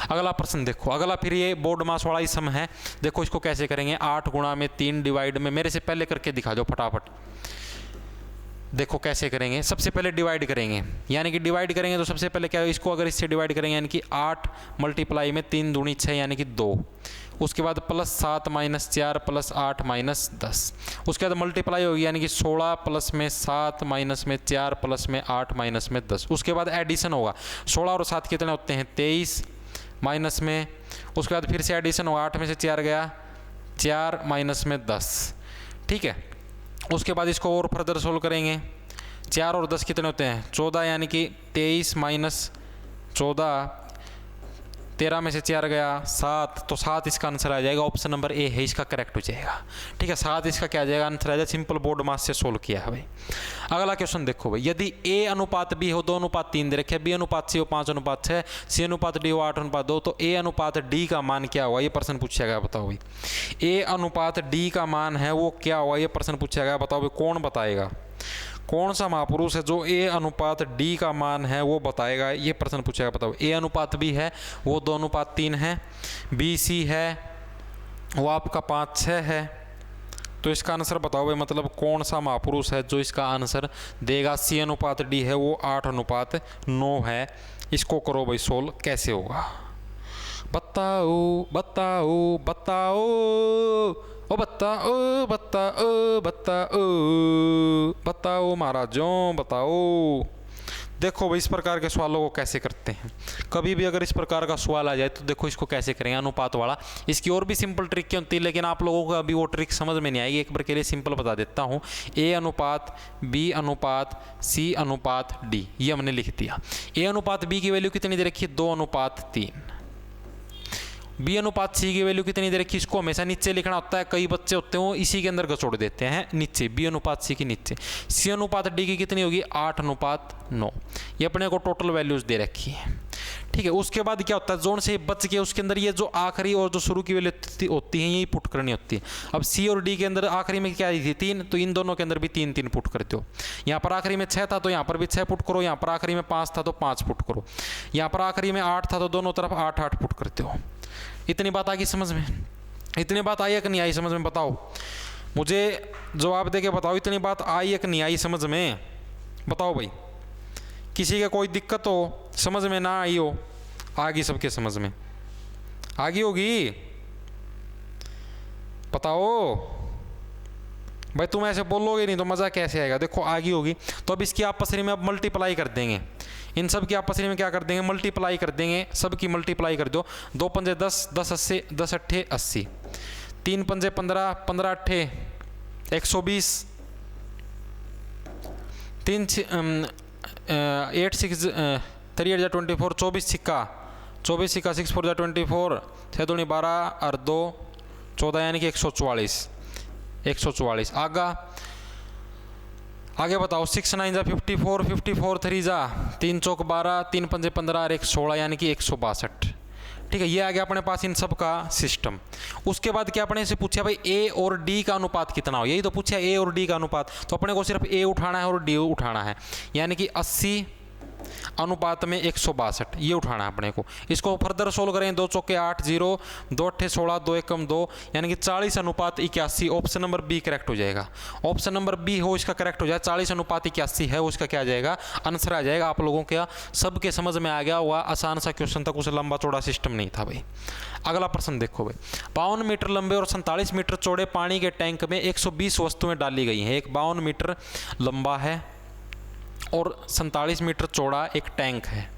Speaker 1: अगला प्रश्न देखो, अगला फिर ये बोर्ड मास वाला ही सम है। देखो इसको कैसे करेंगे, 8 गुणा में 3 डिवाइड में, मेरे से पहले करके दिखा दो फटाफट। देखो कैसे करेंगे, सबसे पहले डिवाइड करेंगे, यानी कि डिवाइड करेंगे तो सबसे पहले क्या है, इसको अगर इससे डिवाइड करेंगे, यानी कि 8 मल्टीप्लाई में 3 दूनी 6, यानी कि 2, उसके बाद +7 - 4 +8 - 10, उसके बाद मल्टीप्लाई होगी, यानी कि 16 प्लस में 7 माइनस में 4 प्लस में 8 माइनस में 10, उसके बाद एडिशन होगा, 16 और 7 कितने होते हैं 23, माइनस में, उसके बाद फिर से एडिशन होगा, 8 में से 4 गया 4 माइनस में 10। ठीक है, उसके बाद इसको और फर्दर सोल्व करेंगे, 4 और 10 कितने होते हैं 14, यानी कि 23 माइनस 14, 13 में से 4 गया 7, तो 7 इसका आंसर आ जाएगा। ऑप्शन नंबर ए है इसका करेक्ट हो जाएगा। ठीक है, 7 इसका क्या आ जाएगा, आंसर आ जाएगा। सिंपल बोर्ड मास से सोल्व किया है भाई। अगला क्वेश्चन देखो भाई, यदि A अनुपात B हो 2:3 दे रखे, B अनुपात C हो 5:6, C अनुपात D हो 8:2, तो A अनुपात D का मान क्या होगा, ये प्रश्न पूछा गया, बताओ भाई। A अनुपात D का मान है वो क्या होगा, ये प्रश्न पूछा गया, बताओ भाई कौन बताएगा, कौन सा महापुरुष है जो A अनुपात D का मान है वो बताएगा, ये प्रश्न पूछेगा, बताओ। A अनुपात B है वो 2:3 है, BC है वो आपका 5:6 है, तो इसका आंसर बताओ भाई, मतलब कौन सा महापुरुष है जो इसका आंसर देगा। C/D है वो 8/9 है। इसको करो भाई सोल्व, कैसे होगा बताओ बताओ बताओ, ओ बताओ बताओ बताओ बताओ महाराजों बताओ। देखो भाई इस प्रकार के सवालों को कैसे करते हैं। कभी भी अगर इस प्रकार का सवाल आ जाए तो देखो इसको कैसे करेंगे, अनुपात वाला। इसकी और भी सिंपल ट्रिक क्या होती है, लेकिन आप लोगों को अभी वो ट्रिक समझ में नहीं आएगी। एक बार के लिए सिंपल बता देता हूँ। A/B/C/D, ये हमने लिख दिया। A/B की वैल्यू कितनी दे रखी है, 2/3। B/C की वैल्यू कितनी दे रखी, इसको हमेशा नीचे लिखना होता है। कई बच्चे होते हैं वो इसी के अंदर गचोड़ देते हैं नीचे, B/C की नीचे। C/D की कितनी होगी, 8/9। ये अपने को टोटल वैल्यूज दे रखी है, ठीक है। उसके बाद क्या होता है, जोन से बच के उसके अंदर ये जो आखिरी और जो शुरू की वैल्यू होती है यही पुट करनी होती है। अब C और D के अंदर आखिरी में क्या थी, 3, तो इन दोनों के अंदर भी 3 पुट करते हो। यहाँ पर आखिरी में 6 था तो यहाँ पर भी 6 पुट करो। यहाँ पर आखिरी में 5 था तो 5 पुट करो। यहाँ पर आखिरी में 8 था तो दोनों तरफ 8 पुट करते हो। इतनी बात आ गई समझ में? इतनी बात आई या कि नहीं आई समझ में, बताओ मुझे जवाब दे के बताओ। इतनी बात आई या कि नहीं आई समझ में, बताओ भाई। किसी का कोई दिक्कत हो, समझ में ना आई हो, आ गई सबके समझ में, आ गई होगी, बताओ भाई। तुम ऐसे बोलोगे नहीं तो मज़ा कैसे आएगा। देखो आ गई होगी तो अब इसकी आपस में अब मल्टीप्लाई कर देंगे। इन सब की आपस में क्या कर देंगे, मल्टीप्लाई कर देंगे। सब की मल्टीप्लाई कर दो। 2 पंजे 10, 10 80, 10 अट्ठे 80, 3 पंजे 15, 15 अट्ठे 120, 8 6 3 8 24, 24 सिक्का 6 4 24, 6 दूनी 12 और 2 14, यानी कि 144। आगे बताओ। 6 9 जा 54, 54 3 जा 3 चौक 12, 3 पंजे 15 और 1 16, यानी कि 162। ठीक है, ये आ गया अपने पास इन सब का सिस्टम। उसके बाद क्या अपने से पूछा भाई A और D का अनुपात कितना हो, यही तो पूछा A और D का अनुपात। तो अपने को सिर्फ A उठाना है और D उठाना है, यानी कि 80 अनुपात में 162, ये उठाना है अपने को। इसको फर्दर सोल्व करें। 2 चौके 8 0, 2 अट्ठे 16, 2 एकम 2, यानी कि 40/81। ऑप्शन नंबर बी करेक्ट हो जाएगा। ऑप्शन नंबर बी हो इसका करेक्ट हो जाए। 40/81 है उसका क्या आ जाएगा, आंसर आ जाएगा। आप लोगों के सबके समझ में आ गया हुआ, आसान सा क्वेश्चन था, कुछ लंबा चौड़ा सिस्टम नहीं था भाई। अगला प्रश्न देखो भाई। 52 मीटर लंबे और 47 मीटर चौड़े पानी के टैंक में 120 वस्तुएं डाली गई हैं। एक 52 मीटर लंबा है और 47 मीटर चौड़ा एक टैंक है,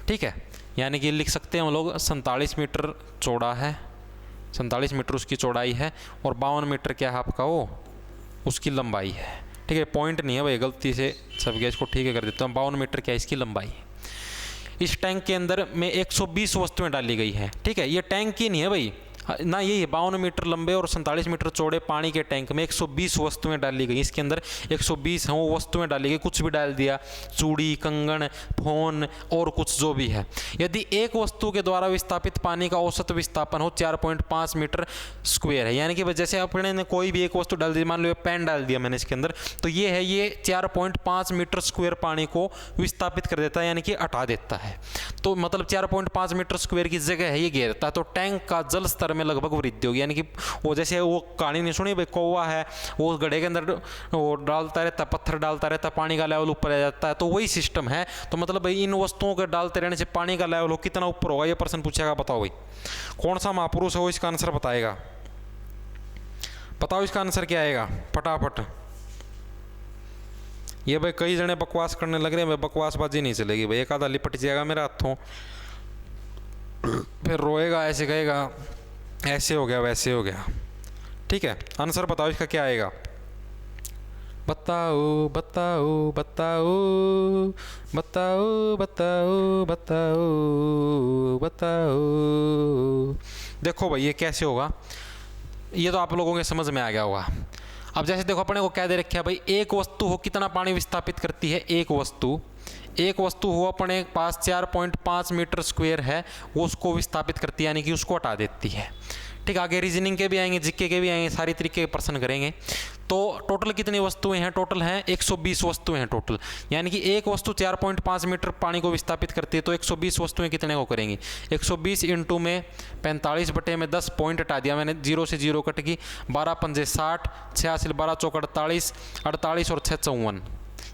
Speaker 1: ठीक है। यानी कि लिख सकते हैं हम लोग 47 मीटर चौड़ा है, 47 मीटर उसकी चौड़ाई है, और 52 मीटर क्या है आपका, वो उसकी लंबाई है, ठीक है। पॉइंट नहीं है भाई, गलती से सब गया, इसको ठीक है कर देता हूँ। 52 मीटर क्या है इसकी लंबाई है। इस टैंक के अंदर में 120 वस्तुएं डाली गई हैं, ठीक है। ये टैंक की नहीं है भाई ना, यही है 52 मीटर लंबे और 47 मीटर चौड़े पानी के टैंक में 120 वस्तुएं डाली गई। इसके अंदर 120 हैं वो वस्तुएं डाली गई, कुछ भी डाल दिया, चूड़ी, कंगन, फोन और कुछ जो भी है। यदि एक वस्तु के द्वारा विस्थापित पानी का औसत विस्थापन हो 4.5 मीटर स्क्वायर है, यानी कि जैसे अपने ने कोई भी एक वस्तु डाल दी, मान लो पेन डाल दिया मैंने इसके अंदर, तो ये है, ये 4.5 मीटर स्क्वायर पानी को विस्थापित कर देता है, यानी कि हटा देता है। तो मतलब 4.5 मीटर स्क्वायर की जगह है ये घेरता है, तो टैंक का जल स्तर में लगभग वृद्धि होगी। यानी कि वो जैसे वो कहानी नहीं सुनी भाई, कौवा है वो गड्ढे के अंदर वो डालता रहता, पत्थर डालता रहता, पानी का लेवल ऊपर आ जाता है, तो वही सिस्टम है। तो मतलब भाई इन वस्तुओं के डालते रहने से पानी का लेवल कितना ऊपर होगा, ये प्रश्न पूछेगा। बताओ भाई कौन सा महापुरुष है वो इसका आंसर बताएगा, बताओ इसका आंसर क्या आएगा फटाफट। ये भाई कई जने बकवास करने लग रहे हैं, बकवासबाजी नहीं चलेगी भाई, एक आधा लिपट जाएगा मेरा हाथों, फिर रोएगा, ऐसे कहेगा ऐसे हो गया वैसे हो गया, ठीक है। आंसर बताओ इसका क्या आएगा, बताओ बताओ बताओ बताओ बताओ बताओ बताओ। देखो भाई ये कैसे होगा, ये तो आप लोगों के समझ में आ गया होगा। अब जैसे देखो अपने को क्या दे रखा है भाई, एक वस्तु हो कितना पानी विस्थापित करती है, एक वस्तु हो अपने पास 4.5 मीटर स्क्वायर है, वो उसको विस्थापित करती है, यानी कि उसको हटा देती है, ठीक है, आगे रीजनिंग के भी आएंगे, जीके के भी आएंगे, सारी तरीके के प्रश्न करेंगे। तो टोटल कितनी वस्तुएं हैं? टोटल हैं 120 वस्तुएं हैं टोटल, यानी कि एक वस्तु 4.5 मीटर पानी को विस्थापित करती है, तो 120 वस्तुएं कितने को करेंगी? 120 इंटू में 45 बटे में 10 पॉइंट हटा दिया मैंने, 0 से 0 कट गई, 12 पंजे 60, 86 12 चौक 48, 48 और 6 54,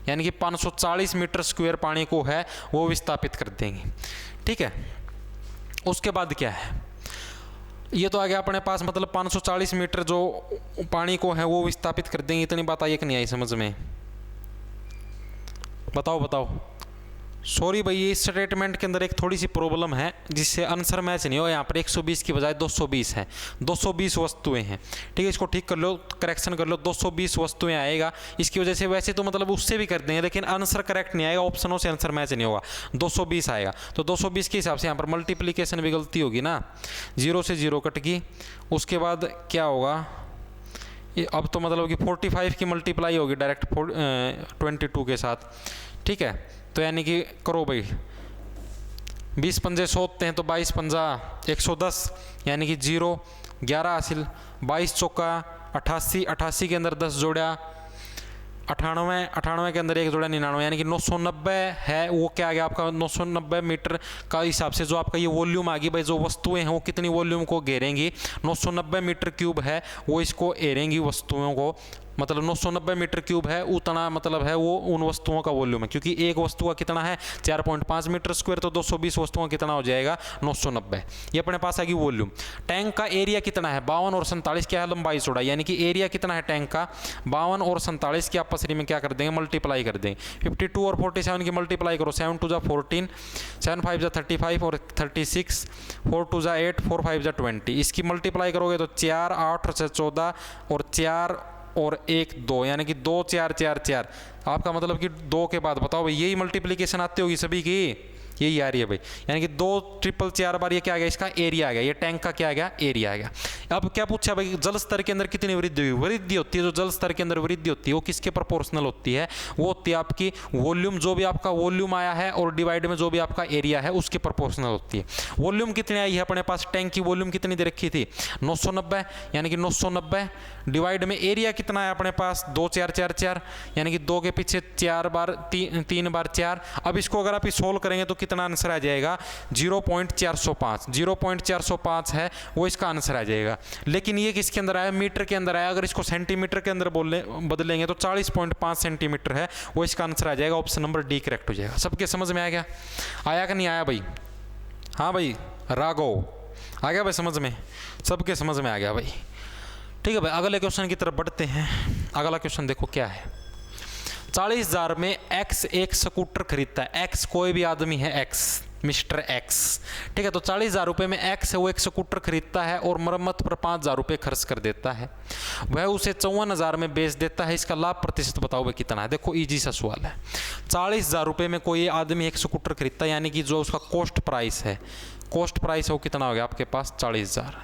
Speaker 1: यानी कि 540 मीटर स्क्वायर पानी को है वो विस्थापित कर देंगे। ठीक है, उसके बाद क्या है, ये तो आ गया अपने पास, मतलब 540 मीटर जो पानी को है वो विस्थापित कर देंगे। इतनी बात आई कि नहीं आई समझ में? बताओ बताओ। सॉरी भाई, ये स्टेटमेंट के अंदर एक थोड़ी सी प्रॉब्लम है जिससे आंसर मैच नहीं हो। यहाँ पर 120 की बजाय 220 है, 220 वस्तुएं हैं। ठीक है, इसको ठीक कर लो, करेक्शन कर लो, 220 वस्तुएं आएगा। इसकी वजह से वैसे तो मतलब उससे भी कर देंगे, लेकिन आंसर करेक्ट नहीं आएगा, ऑप्शनों से आंसर मैच नहीं होगा, 220 आएगा। तो 220 के हिसाब से यहाँ पर मल्टीप्लीकेशन भी गलती होगी ना, 0 से 0 कट गई। उसके बाद क्या होगा, अब तो मतलब कि 45 की मल्टीप्लाई होगी डायरेक्ट 22 के साथ। ठीक है, तो यानी कि करो भाई, 20 पंजे 100 होते हैं, तो 22 पंजा 110, यानी कि 0 11 हासिल, 22 चौका 88, 88 के अंदर 10 जोड़ा 98, 98 के अंदर 1 जोड़ा 99, यानी कि 990 है। वो क्या आ गया आपका 990 मीटर का हिसाब से जो आपका ये वॉल्यूम आ गई भाई, जो वस्तुएं हैं वो कितनी वॉल्यूम को घेरेंगी? 990 मीटर क्यूब है वो इसको घेरेंगी वस्तुओं को, मतलब 990 मीटर क्यूब है उतना, मतलब है वो उन वस्तुओं का वॉल्यूम है, क्योंकि एक वस्तु का कितना है 4.5 मीटर स्क्वायर, तो 220 वस्तुओं का कितना हो जाएगा 990। ये अपने पास आएगी वॉल्यूम। टैंक का एरिया कितना है 52 और 47, क्या है लंबाई चौड़ाई, यानी कि एरिया कितना है टैंक का 52 और 47 की आपस में क्या कर देंगे मल्टीप्लाई कर देंगे। 52 और 47 की मल्टीप्लाई करो, 7 2 14, 7 5 35 और 36, 4 2 8, 4 5 20, इसकी मल्टीप्लाई करोगे तो 4 8 14 और 4 और 1 2, यानी कि 2 4 4 4, आपका मतलब कि 2 के बाद बताओ भाई यही मल्टीप्लिकेशन आती होगी सभी की, यही आ रही है भाई, यानी कि 2 ट्रिपल 4 बार ये क्या आ गया, इसका एरिया आ गया, ये टैंक का क्या आ गया एरिया आ गया। अब क्या पूछा भाई, जल स्तर के अंदर कितनी वृद्धि हुई? वृद्धि होती है, जो जल स्तर के अंदर वृद्धि होती है वो किसके प्रोपोर्शनल होती है? वो होती है आपकी वॉल्यूम, जो भी आपका वॉल्यूम आया है और डिवाइड में जो भी आपका एरिया है उसके प्रोपोर्शनल होती है। वॉल्यूम कितनी आई है अपने पास, टैंक की वॉल्यूम कितनी दे रखी थी 990, यानी कि 990 डिवाइड में एरिया कितना है अपने पास 2 4 4 4, यानी कि 2 के पीछे 4 बार 3 बार 4। अब इसको अगर आप सोल्व करेंगे तो कितना आंसर आ जाएगा 0.405, 0.405 है वो इसका आंसर आ जाएगा। लेकिन ये किसके अंदर आया, मीटर के अंदर आया। अगर इसको सेंटीमीटर के अंदर बदलेंगे तो 40.5 सेंटीमीटर है वो इसका आंसर आ जाएगा। ऑप्शन नंबर डी करेक्ट हो जाएगा। सबके समझ में आ गया, आया कि नहीं आया भाई? हाँ भाई, राघव आ गया भाई समझ में, सबके समझ में आ गया भाई। ठीक है भाई, अगले क्वेश्चन की तरफ बढ़ते हैं। अगला क्वेश्चन देखो क्या है, 40,000 में एक्स एक स्कूटर खरीदता है। एक्स कोई भी आदमी है, एक्स मिस्टर एक्स, ठीक है। तो 40,000 रुपये में एक्स है वो एक स्कूटर खरीदता है और मरम्मत पर 5,000 रुपये खर्च कर देता है। वह उसे 54,000 में बेच देता है। इसका लाभ प्रतिशत बताओ भाई कितना है। देखो इजी सा सवाल है। 40,000 रुपये में कोई आदमी एक स्कूटर खरीदता है, यानी कि जो उसका कॉस्ट प्राइस है, कॉस्ट प्राइस है वो कितना हो गया आपके पास 40,000।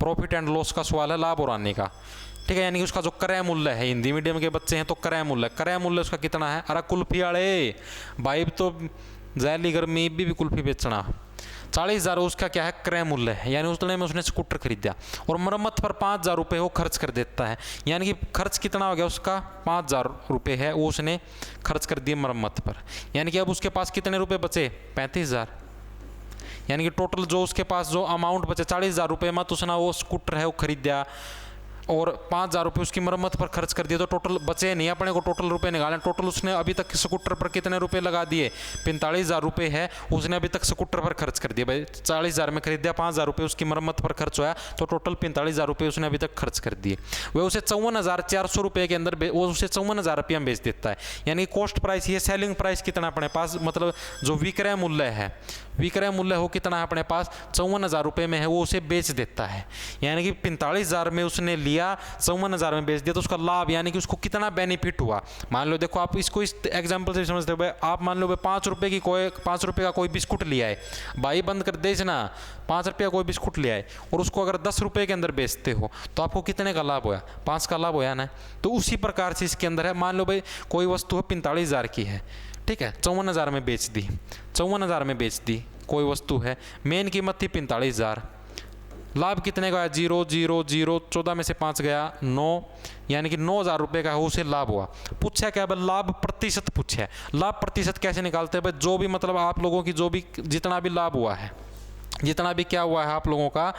Speaker 1: प्रॉफिट एंड लॉस का सवाल है, लाभ और हानि का, ठीक है। यानी कि उसका जो क्रय मूल्य है, हिंदी मीडियम के बच्चे हैं तो क्रय मूल्य उसका कितना है। अरे कुल्फी वाले भाई, तो जैली गर्मी भी कुल्फी बेचना। 40,000 उसका क्या है क्रय मूल्य है, यानी उतने में उसने स्कूटर खरीदा और मरम्मत पर 5,000 रुपये वो खर्च कर देता है। यानी कि खर्च कितना हो गया उसका 5,000 रुपये है वो उसने खर्च कर दिए मरम्मत पर। यानी कि अब उसके पास कितने रुपये बचे 35,000। यानी कि टोटल जो उसके पास जो अमाउंट बचे 40,000 रुपये में, तो उसने वो स्कूटर है वो खरीदा और 5,000 रुपये उसकी मरम्मत पर खर्च कर दिए, तो टोटल बचे नहीं। अपने को टोटल रुपए निकाले। टोटल उसने अभी तक स्कूटर पर कितने रुपए लगा दिए 45,000 रुपये है उसने अभी तक स्कूटर पर खर्च कर दिए। भाई 40,000 में खरीदा, 5,000 रुपये उसकी मरम्मत पर खर्च हुआ, तो टोटल 45,000 रुपये उसने अभी तक खर्च कर दिए। वह उसे 54,400 रुपये के अंदर वो उसे 54,000 रुपये में बेच देता है। यानी कॉस्ट प्राइस, ये सेलिंग प्राइस कितना अपने पास, मतलब जो विक्रय मूल्य है, विक्रय मूल्य हो कितना है अपने पास 54,000 रुपये में है वो उसे बेच देता है। यानी कि 45,000 में उसने लिया, 54,000 में बेच दिया, तो उसका लाभ यानी कि उसको कितना बेनिफिट हुआ। मान लो देखो आप इसको इस एग्जांपल से समझते हो। आप मान लो 5 रुपये का कोई बिस्कुट लिया है, भाई बंद कर दे ना, 5 रुपये का कोई बिस्कुट लिया है और उसको अगर 10 रुपये के अंदर बेचते हो तो आपको कितने का लाभ होया 5 का लाभ होया ना। तो उसी प्रकार से इसके अंदर है। मान लो भाई कोई वस्तु है 45,000 की है, ठीक है, 54,000 में बेच दी, 54,000 में बेच दी कोई वस्तु है, मेन कीमत थी 45,000, लाभ कितने का है 0 0 0, 14 में से 5 गया 9, यानी कि 9,000 रुपये का है उसे लाभ हुआ। पूछा क्या भाई, लाभ प्रतिशत पूछा है। लाभ प्रतिशत कैसे निकालते हैं भाई, जो भी मतलब आप लोगों की जो भी जितना भी लाभ हुआ है, जितना भी क्या हुआ है आप लोगों का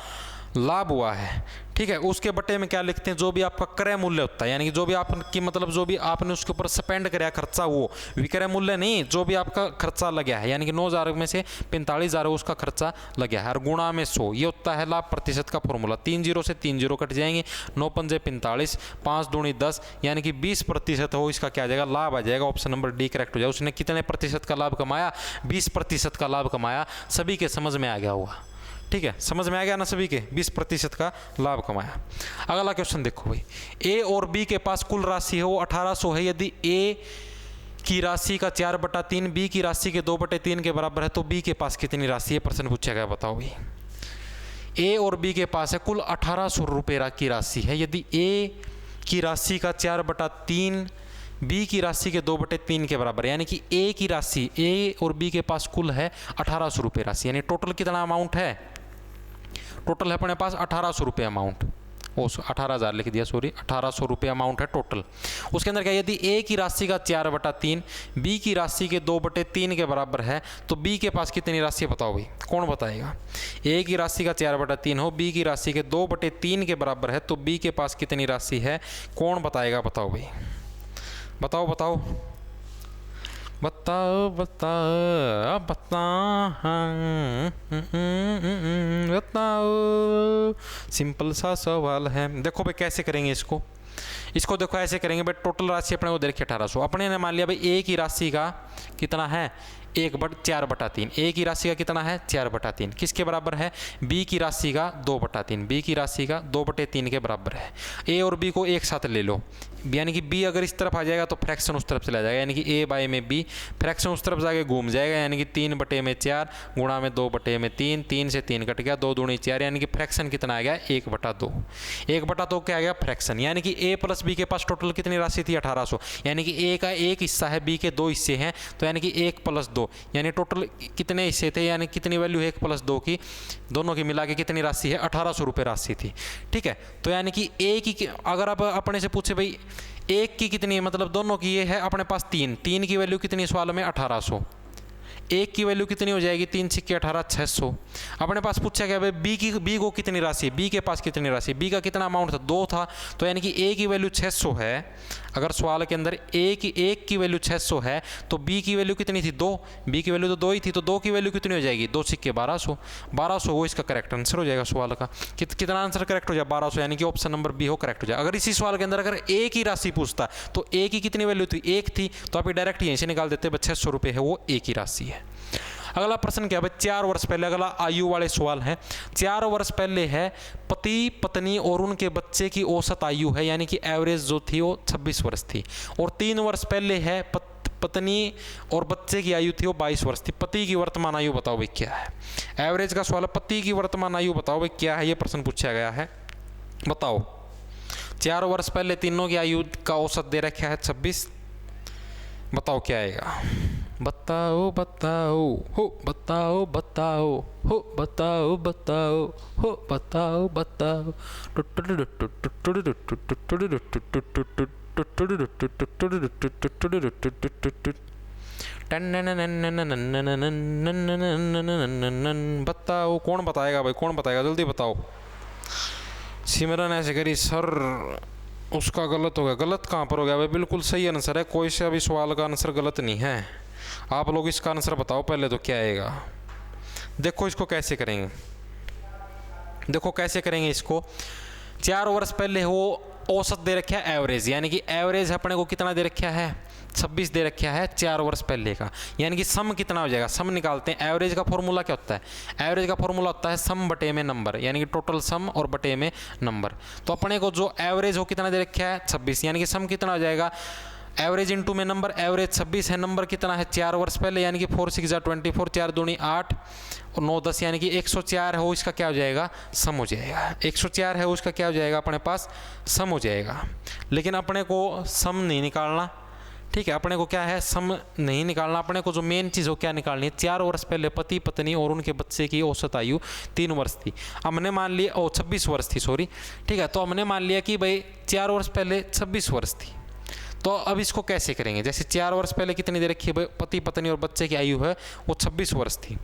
Speaker 1: लाभ हुआ है, ठीक है, उसके बटे में क्या लिखते हैं, जो भी आपका क्रय मूल्य होता है, यानी कि जो भी आपकी मतलब जो भी आपने उसके ऊपर स्पेंड कराया खर्चा, वो विक्रय मूल्य नहीं, जो भी आपका खर्चा लग गया है, यानी कि 9,000 में से 45,000 उसका खर्चा लग गया है, और गुणा में 100, ये होता है लाभ प्रतिशत का फॉर्मूला। 3 0 से 3 0 कट जाएंगे, 9 पंजे 45, 5 दूनी 10, यानी कि 20% हो इसका क्या आ जाएगा, लाभ आ जाएगा। ऑप्शन नंबर डी करेक्ट हो जाएगा। उसने कितने प्रतिशत का लाभ कमाया, 20% का लाभ कमाया। सभी के समझ में आ गया होगा, ठीक है, समझ में आ गया ना सभी के, 20% का लाभ कमाया। अगला क्वेश्चन देखो भाई, ए और बी के पास कुल राशि है वो 1800 है। यदि ए की राशि का 4/3 बी की राशि के 2/3 के बराबर है तो बी के पास कितनी राशि है, प्रश्न पूछा गया। बताओ भाई, ए और बी के पास है कुल 1800 रुपये की राशि है। यदि ए की राशि का 4/3 बी की राशि के 2/3 के बराबर, यानी कि ए की राशि, ए और बी के पास कुल है 1800 रुपये राशि, यानी टोटल कितना अमाउंट है, टोटल है अपने पास 1800 रुपये अमाउंट, 18,000 लिख दिया, सॉरी, 1800 रुपये अमाउंट है टोटल। उसके अंदर क्या, यदि ए की राशि का 4/3 बी की राशि के 2/3 के बराबर है तो बी के पास कितनी राशि है, बताओ भाई, कौन बताएगा। ए की राशि का 4/3 हो, बी की राशि के 2/3 के बराबर है तो बी के पास कितनी राशि है, कौन बताएगा, बताओ भाई, बताओ बताओ बताओ बताओ बताओ, सिंपल सा सवाल है। देखो भाई कैसे करेंगे इसको, इसको देखो ऐसे करेंगे भाई, टोटल राशि अपने को दे रखी 1800, अपने ने मान लिया भाई ए की राशि का कितना है 4/3, ए की राशि का कितना है 4/3, किसके बराबर है, बी की राशि का 2/3, बी की राशि का 2/3 के बराबर है। ए और बी को एक साथ ले लो, यानी कि बी अगर इस तरफ आ जाएगा तो फ्रैक्शन उस तरफ चला जाएगा, यानी कि ए बाय में बी, फ्रैक्शन उस तरफ जाके घूम जाएगा, यानी कि 3/4 गुणा में 2/3, 3 से 3 कट गया, 2 दूनी 4, यानी कि फ्रैक्शन कितना आ गया 1/2, 1/2 क्या आ गया फ्रैक्शन, यानी कि ए प्लस बी के पास टोटल कितनी राशि थी 1800, यानी कि ए का एक हिस्सा है, बी के 2 हिस्से हैं, तो यानी कि 1 + 2, यानी टोटल कितने हिस्से थे, यानी कितनी वैल्यू है 1 + 2 की, दोनों की मिला के कितनी राशि है 1800 रुपये राशि थी, ठीक है। तो यानी कि ए की अगर आप अपने से पूछे भाई एक की कितनी है, मतलब दोनों की ये है अपने पास 3 की वैल्यू कितनी सवाल में 1800, एक की वैल्यू कितनी हो जाएगी 3 × 18 600। अपने पास पूछा गया भाई बी को कितनी राशि है, बी के पास कितनी राशि, बी का कितना अमाउंट था 2 था, तो यानी कि ए की वैल्यू 600 है। अगर सवाल के अंदर एक की वैल्यू 600 है तो बी की वैल्यू कितनी थी 2, बी की वैल्यू तो 2 ही थी, तो 2 की वैल्यू कितनी हो जाएगी 2 × 1200, 1200 वो इसका करेक्ट आंसर हो जाएगा सवाल का। कितना आंसर करेक्ट हो जाए 1200, यानी कि ऑप्शन नंबर बी हो करेक्ट हो जाए। अगर इसी सवाल के अंदर अगर ए की राशि पूछता तो ए की कितनी वैल्यू थी 1 थी, तो आप डायरेक्ट यहीं से निकाल देते 600 रुपये है वो ए की राशि है। अगला प्रश्न क्या है, 4 वर्ष पहले, अगला आयु वाले सवाल है। 4 वर्ष पहले है पति पत्नी और उनके बच्चे की औसत आयु है, यानी कि एवरेज जो थी वो 26 वर्ष थी, और 3 वर्ष पहले है पत्नी और बच्चे की आयु थी वो 22 वर्ष थी। पति की वर्तमान आयु बताओ भाई क्या है, एवरेज का सवाल है, पति की वर्तमान आयु बताओ भाई क्या है, ये प्रश्न पूछा गया है। बताओ 4 वर्ष पहले तीनों की आयु का औसत दे रखा है 26, बताओ क्या आएगा, बताओ बताओ हो, बताओ बताओ हो, बताओ बताओ हो, बताओ बताओ, बताओ कौन बताएगा भाई, कौन बताएगा, जल्दी बताओ। सिमरन ऐसे करी सर, उसका गलत हो गया, गलत कहाँ पर हो गया भाई, बिल्कुल सही आंसर है, कोई से अभी सवाल का आंसर गलत नहीं है। आप लोग इसका आंसर बताओ पहले तो क्या आएगा। देखो इसको कैसे करेंगे, देखो कैसे करेंगे इसको। 4 वर्ष पहले वो औसत दे रखा है एवरेज, यानी कि एवरेज अपने को कितना दे रखा है 26 दे रखा है 4 वर्ष पहले का, यानी कि सम कितना हो जाएगा, सम निकालते हैं। एवरेज का फॉर्मूला क्या होता है, एवरेज का फॉर्मूला होता है सम बटे में नंबर, यानी कि टोटल सम और बटे में नंबर। तो अपने को जो एवरेज हो कितना दे रखा है 26, यानी कि सम कितना हो जाएगा एवरेज इंटू में नंबर, एवरेज 26 है, नंबर कितना है 4 वर्ष पहले, यानी कि 4 6 24, 4 दूनी 8 और 9 10, यानी कि 104 हो, इसका क्या हो जाएगा सम हो जाएगा। 104 है उसका क्या हो जाएगा अपने पास सम हो जाएगा, लेकिन अपने को सम नहीं निकालना, ठीक है, अपने को क्या है, सम नहीं निकालना, अपने को जो मेन चीज़ हो क्या निकालनी है, 4 वर्ष पहले पति पत्नी और उनके बच्चे की औसत आयु 3 वर्ष थी। हमने मान लिया 26 वर्ष थी, सॉरी, ठीक है। तो हमने मान लिया कि भाई 4 वर्ष पहले 26 वर्ष थी। तो अब इसको कैसे करेंगे, जैसे 4 वर्ष पहले कितनी दे रखी है भाई, पति पत्नी और बच्चे की आयु है वो 26 वर्ष थी।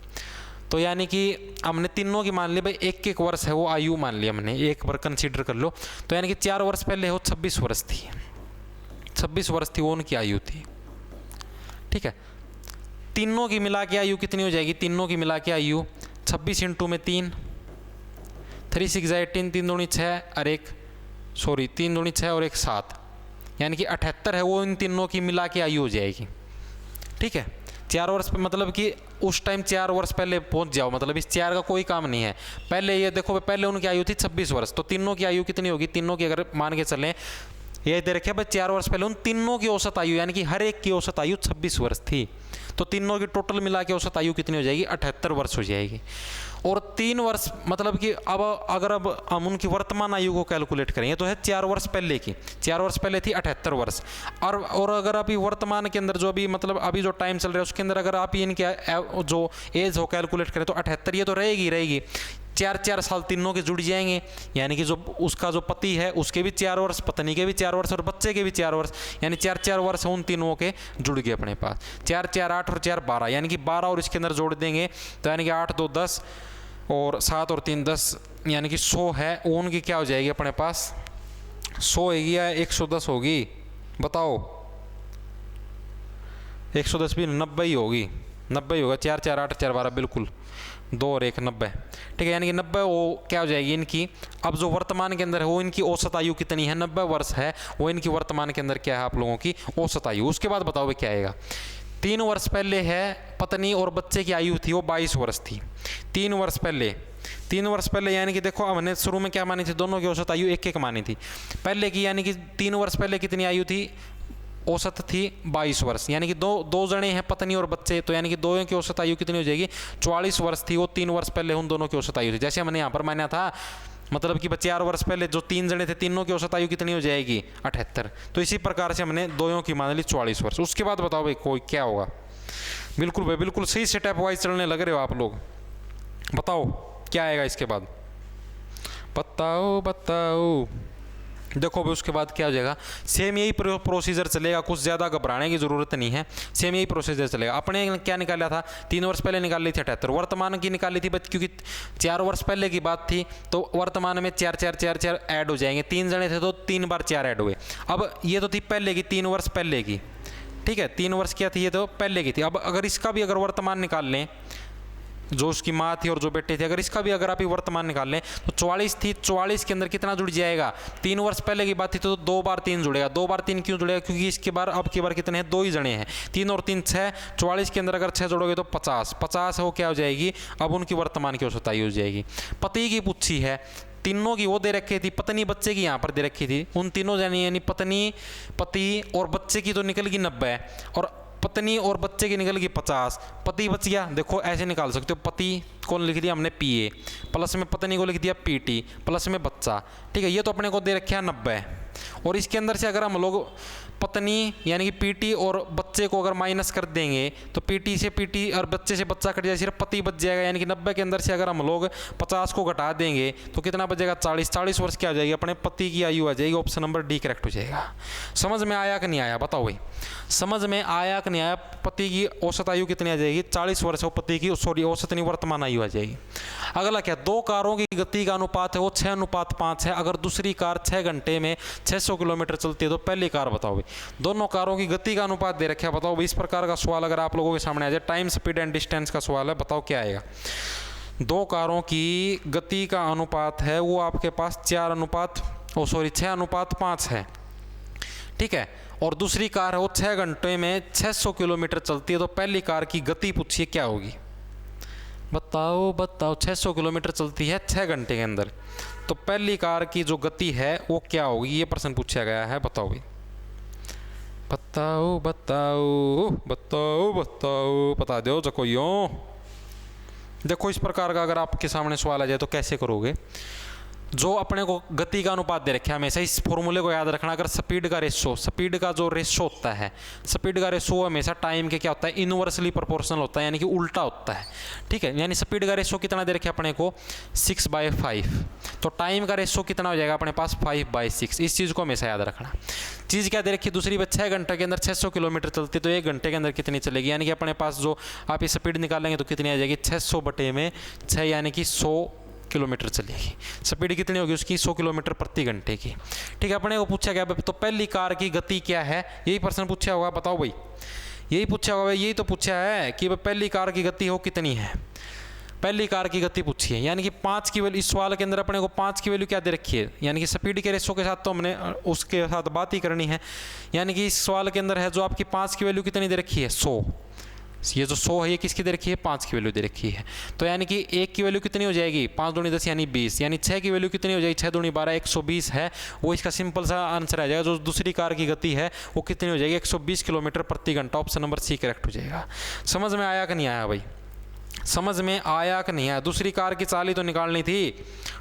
Speaker 1: तो यानी कि हमने तीनों की मान ली भाई 1-1 वर्ष है वो आयु मान लिया हमने, एक बार कंसीडर कर लो। तो यानी कि 4 वर्ष पहले वो 26 वर्ष थी, 26 वर्ष थी वो उनकी आयु थी, ठीक है। तीनों की मिला के आयु कितनी हो जाएगी, तीनों की मिला के आयु 26 इंटू में 3, 3 6 18, 3 दूनी 6 और 1 सॉरी 3 दूनी 6 और 1 7, यानी कि 78 है वो इन तीनों की मिला के आयु हो जाएगी, ठीक है। 4 वर्ष पे मतलब कि उस टाइम 4 वर्ष पहले पहुंच जाओ, मतलब इस 4 का कोई काम नहीं है। पहले ये देखो, पहले उनकी आयु थी 26 वर्ष, तो तीनों की आयु कितनी होगी, तीनों की अगर मान के चलें, ये दे रखे भाई 4 वर्ष पहले उन तीनों की औसत आयु, यानी कि हर एक की औसत आयु 26 वर्ष थी। तो तीनों की टोटल मिला के औसत आयु कितनी हो जाएगी, 78 वर्ष हो जाएगी। और 3 वर्ष मतलब कि अब अगर अब हम उनकी वर्तमान आयु को कैलकुलेट करेंगे तो है 4 वर्ष पहले की, 4 वर्ष पहले थी 78 वर्ष। और अगर अभी वर्तमान के अंदर जो अभी मतलब अभी जो टाइम चल रहा है उसके अंदर अगर आप इनके जो एज हो कैलकुलेट करें तो 78 ये तो रहेगी 4-4 साल तीनों के जुड़ जाएंगे, यानी कि जो उसका जो पति है उसके भी 4 वर्ष, पत्नी के भी 4 वर्ष और बच्चे के भी 4 वर्ष, यानी 4-4 वर्ष उन तीनों के जुड़ गए अपने पास। 4-4 8 और 4 12, यानी कि 12 और इसके अंदर जोड़ देंगे तो यानी कि 8 2 10 और 7 और 3 10, यानी कि 100 है वो उनकी क्या हो जाएगी अपने पास, 100 होगी या 110 होगी, बताओ। 110 भी 90 ही होगी, 90 होगा, 4-4 8 4 12 बिल्कुल, 2 और 1 90, ठीक है। यानी कि 90 वो क्या हो जाएगी इनकी, अब जो वर्तमान के अंदर है वो इनकी औसत आयु कितनी है, 90 वर्ष है वो इनकी वर्तमान के अंदर क्या है आप लोगों की औसत आयु। उसके बाद बताओ क्या आएगा, 3 वर्ष पहले है पत्नी और बच्चे की आयु थी वो 22 वर्ष थी। 3 वर्ष पहले यानी कि देखो हमने शुरू में क्या मानी थी, दोनों की औसत आयु 1-1 मानी थी पहले की, यानी कि 3 वर्ष पहले कितनी आयु थी, औसत थी 22 वर्ष, यानी कि दो जने हैं पत्नी और बच्चे, तो यानी कि दोनों की औसत आयु कितनी हो जाएगी, 44 वर्ष थी वो 3 वर्ष पहले उन दोनों की औसत आयु थी। जैसे हमने यहाँ पर माना था मतलब कि 4 वर्ष पहले जो 3 जने थे तीनों की औसत आयु कितनी हो जाएगी 78, तो इसी प्रकार से हमने दोनों की मान ली 44 वर्ष। उसके बाद बताओ भाई कोई क्या होगा, बिल्कुल भाई बिल्कुल सही स्टेप वाइज चलने लग रहे हो आप लोग, बताओ क्या आएगा इसके बाद, बताओ। देखो भाई उसके बाद क्या हो जाएगा, सेम यही प्रोसीजर चलेगा, कुछ ज़्यादा घबराने की ज़रूरत नहीं है, सेम यही प्रोसीजर चलेगा। अपने क्या निकाला था, 3 वर्ष पहले निकाल ली थी 78, वर्तमान की निकाली थी क्योंकि 4 वर्ष पहले की बात थी तो वर्तमान में 4-4 ऐड हो जाएंगे, 3 जने थे तो 3 बार 4 ऐड हुए। अब ये तो थी पहले की, 3 वर्ष पहले की, ठीक है, 3 वर्ष क्या थी ये तो पहले की थी। अब अगर इसका भी अगर वर्तमान निकाल लें, जो उसकी माँ थी और जो बेटे थे, अगर इसका भी अगर आप ही वर्तमान निकाल लें तो 44 थी, 44 के अंदर कितना जुड़ जाएगा, 3 वर्ष पहले की बात थी तो 2 बार 3 जुड़ेगा, 2 बार 3 क्यों जुड़ेगा, क्योंकि इसके बार अब की बार कितने हैं, 2 ही जने हैं, 3 और 3 6, 44 के अंदर अगर 6 जोड़ोगे तो 50 है वो क्या हो जाएगी, अब उनकी वर्तमान की औसत आयु हो जाएगी। पति की पूछी है, तीनों की वो दे रखी थी, पत्नी बच्चे की यहाँ पर दे रखी थी, उन तीनों जानी यानी पत्नी पति और बच्चे की तो निकल गई 90 और पत्नी और बच्चे की निकल गई 50, पति बच गया। देखो ऐसे निकाल सकते हो, पति को लिख दिया हमने PA, प्लस में पत्नी को लिख दिया PT, प्लस में बच्चा, ठीक है। ये तो अपने को दे रखे हैं 90 और इसके अंदर से अगर हम लोग पत्नी यानी कि PT और बच्चे को अगर माइनस कर देंगे तो PT से PT और बच्चे से बच्चा कट जाए, सिर्फ पति बच जाएगा, यानी कि 90 के अंदर से अगर हम लोग 50 को घटा देंगे तो कितना बचेगा, 40 वर्ष क्या आ जाएगी, अपने पति की आयु आ जाएगी। ऑप्शन नंबर D करेक्ट हो जाएगा। समझ में आया कि नहीं आया, बताओ भाई, समझ में आया कि नहीं आया। पति की औसत आयु कितनी आ जाएगी, 40 वर्ष, और पति की सॉरी औसत नहीं वर्तमान आयु आ जाएगी। अगला क्या, 2 कारों की गति का अनुपात है वो 6:5 है। अगर दूसरी कार 6 घंटे में 600 किलोमीटर चलती है तो पहली कार बताओ भाई। दोनों कारों की गति का अनुपात दे रखा है, बताओ भाई। इस प्रकार का सवाल अगर आप लोगों के सामने आ जाए, टाइम स्पीड एंड डिस्टेंस का सवाल है, बताओ क्या आएगा। 2 कारों की गति का अनुपात है वो आपके पास 6:5 है, ठीक है। और दूसरी कार है वो 6 घंटे में 600 किलोमीटर चलती है, तो पहली कार की गति पूछिए क्या होगी, बताओ। 600 किलोमीटर चलती है 6 घंटे के अंदर, तो पहली कार की जो गति है वो क्या होगी, ये प्रश्न पूछा गया है, बताओ भाई, बताओ। बता दो जो कोई हो। देखो इस प्रकार का अगर आपके सामने सवाल आ जाए तो कैसे करोगे। जो अपने को गति का अनुपात दे रखे हमेशा इस फॉर्मूले को याद रखना। अगर स्पीड का रेशो, स्पीड का जो रेशो होता है, स्पीड का रेशो हमेशा टाइम के क्या होता है, इनवर्सली प्रोपोर्शनल होता है, यानी कि उल्टा होता है। ठीक है, यानी स्पीड का रेशो कितना दे रखे अपने को 6/5, तो टाइम का रेशो कितना हो जाएगा अपने पास 5/6। इस चीज़ को हमेशा याद रखना। चीज़ क्या दे रखी दूसरी, 6 घंटे के अंदर 600 किलोमीटर चलती, तो 1 घंटे के अंदर कितनी चलेगी, यानी कि अपने पास जो आप ये स्पीड निकालेंगे तो कितनी आ जाएगी 600/6, यानी कि 100 किलोमीटर चलेगी। स्पीड कितनी होगी उसकी 100 किलोमीटर प्रति घंटे की। ठीक है, अपने को पूछा गया तो पहली कार की गति क्या है, यही प्रश्न पूछा होगा, बताओ भाई, यही पूछा होगा, यही तो पूछा है कि पहली कार की गति हो कितनी है, पहली कार की गति पूछी है, यानी कि 5 की वैल्यू, इस सवाल के अंदर अपने को 5 की वैल्यू क्या दे रखी है, यानी कि स्पीड के रेशो के साथ तो हमने उसके साथ बात ही करनी है, यानी कि इस सवाल के अंदर है जो आपकी 5 की वैल्यू कितनी दे रखी है 100। ये जो 100 है ये किसकी दे रखी है, 5 की वैल्यू दे रखी है। तो यानी कि 1 की वैल्यू कितनी हो जाएगी 5 दूनी 10 यानी 20, यानी 6 की वैल्यू कितनी हो जाएगी 6 दूनी 12, 120 है, वो इसका सिंपल सा आंसर आ जाएगा। जो दूसरी कार की गति है वो कितनी हो जाएगी 120 किलोमीटर प्रति घंटा। ऑप्शन नंबर सी करेक्ट हो जाएगा। समझ में आया कि नहीं आया भाई, समझ में आया कि नहीं आया। दूसरी कार की चाल ही तो निकालनी थी,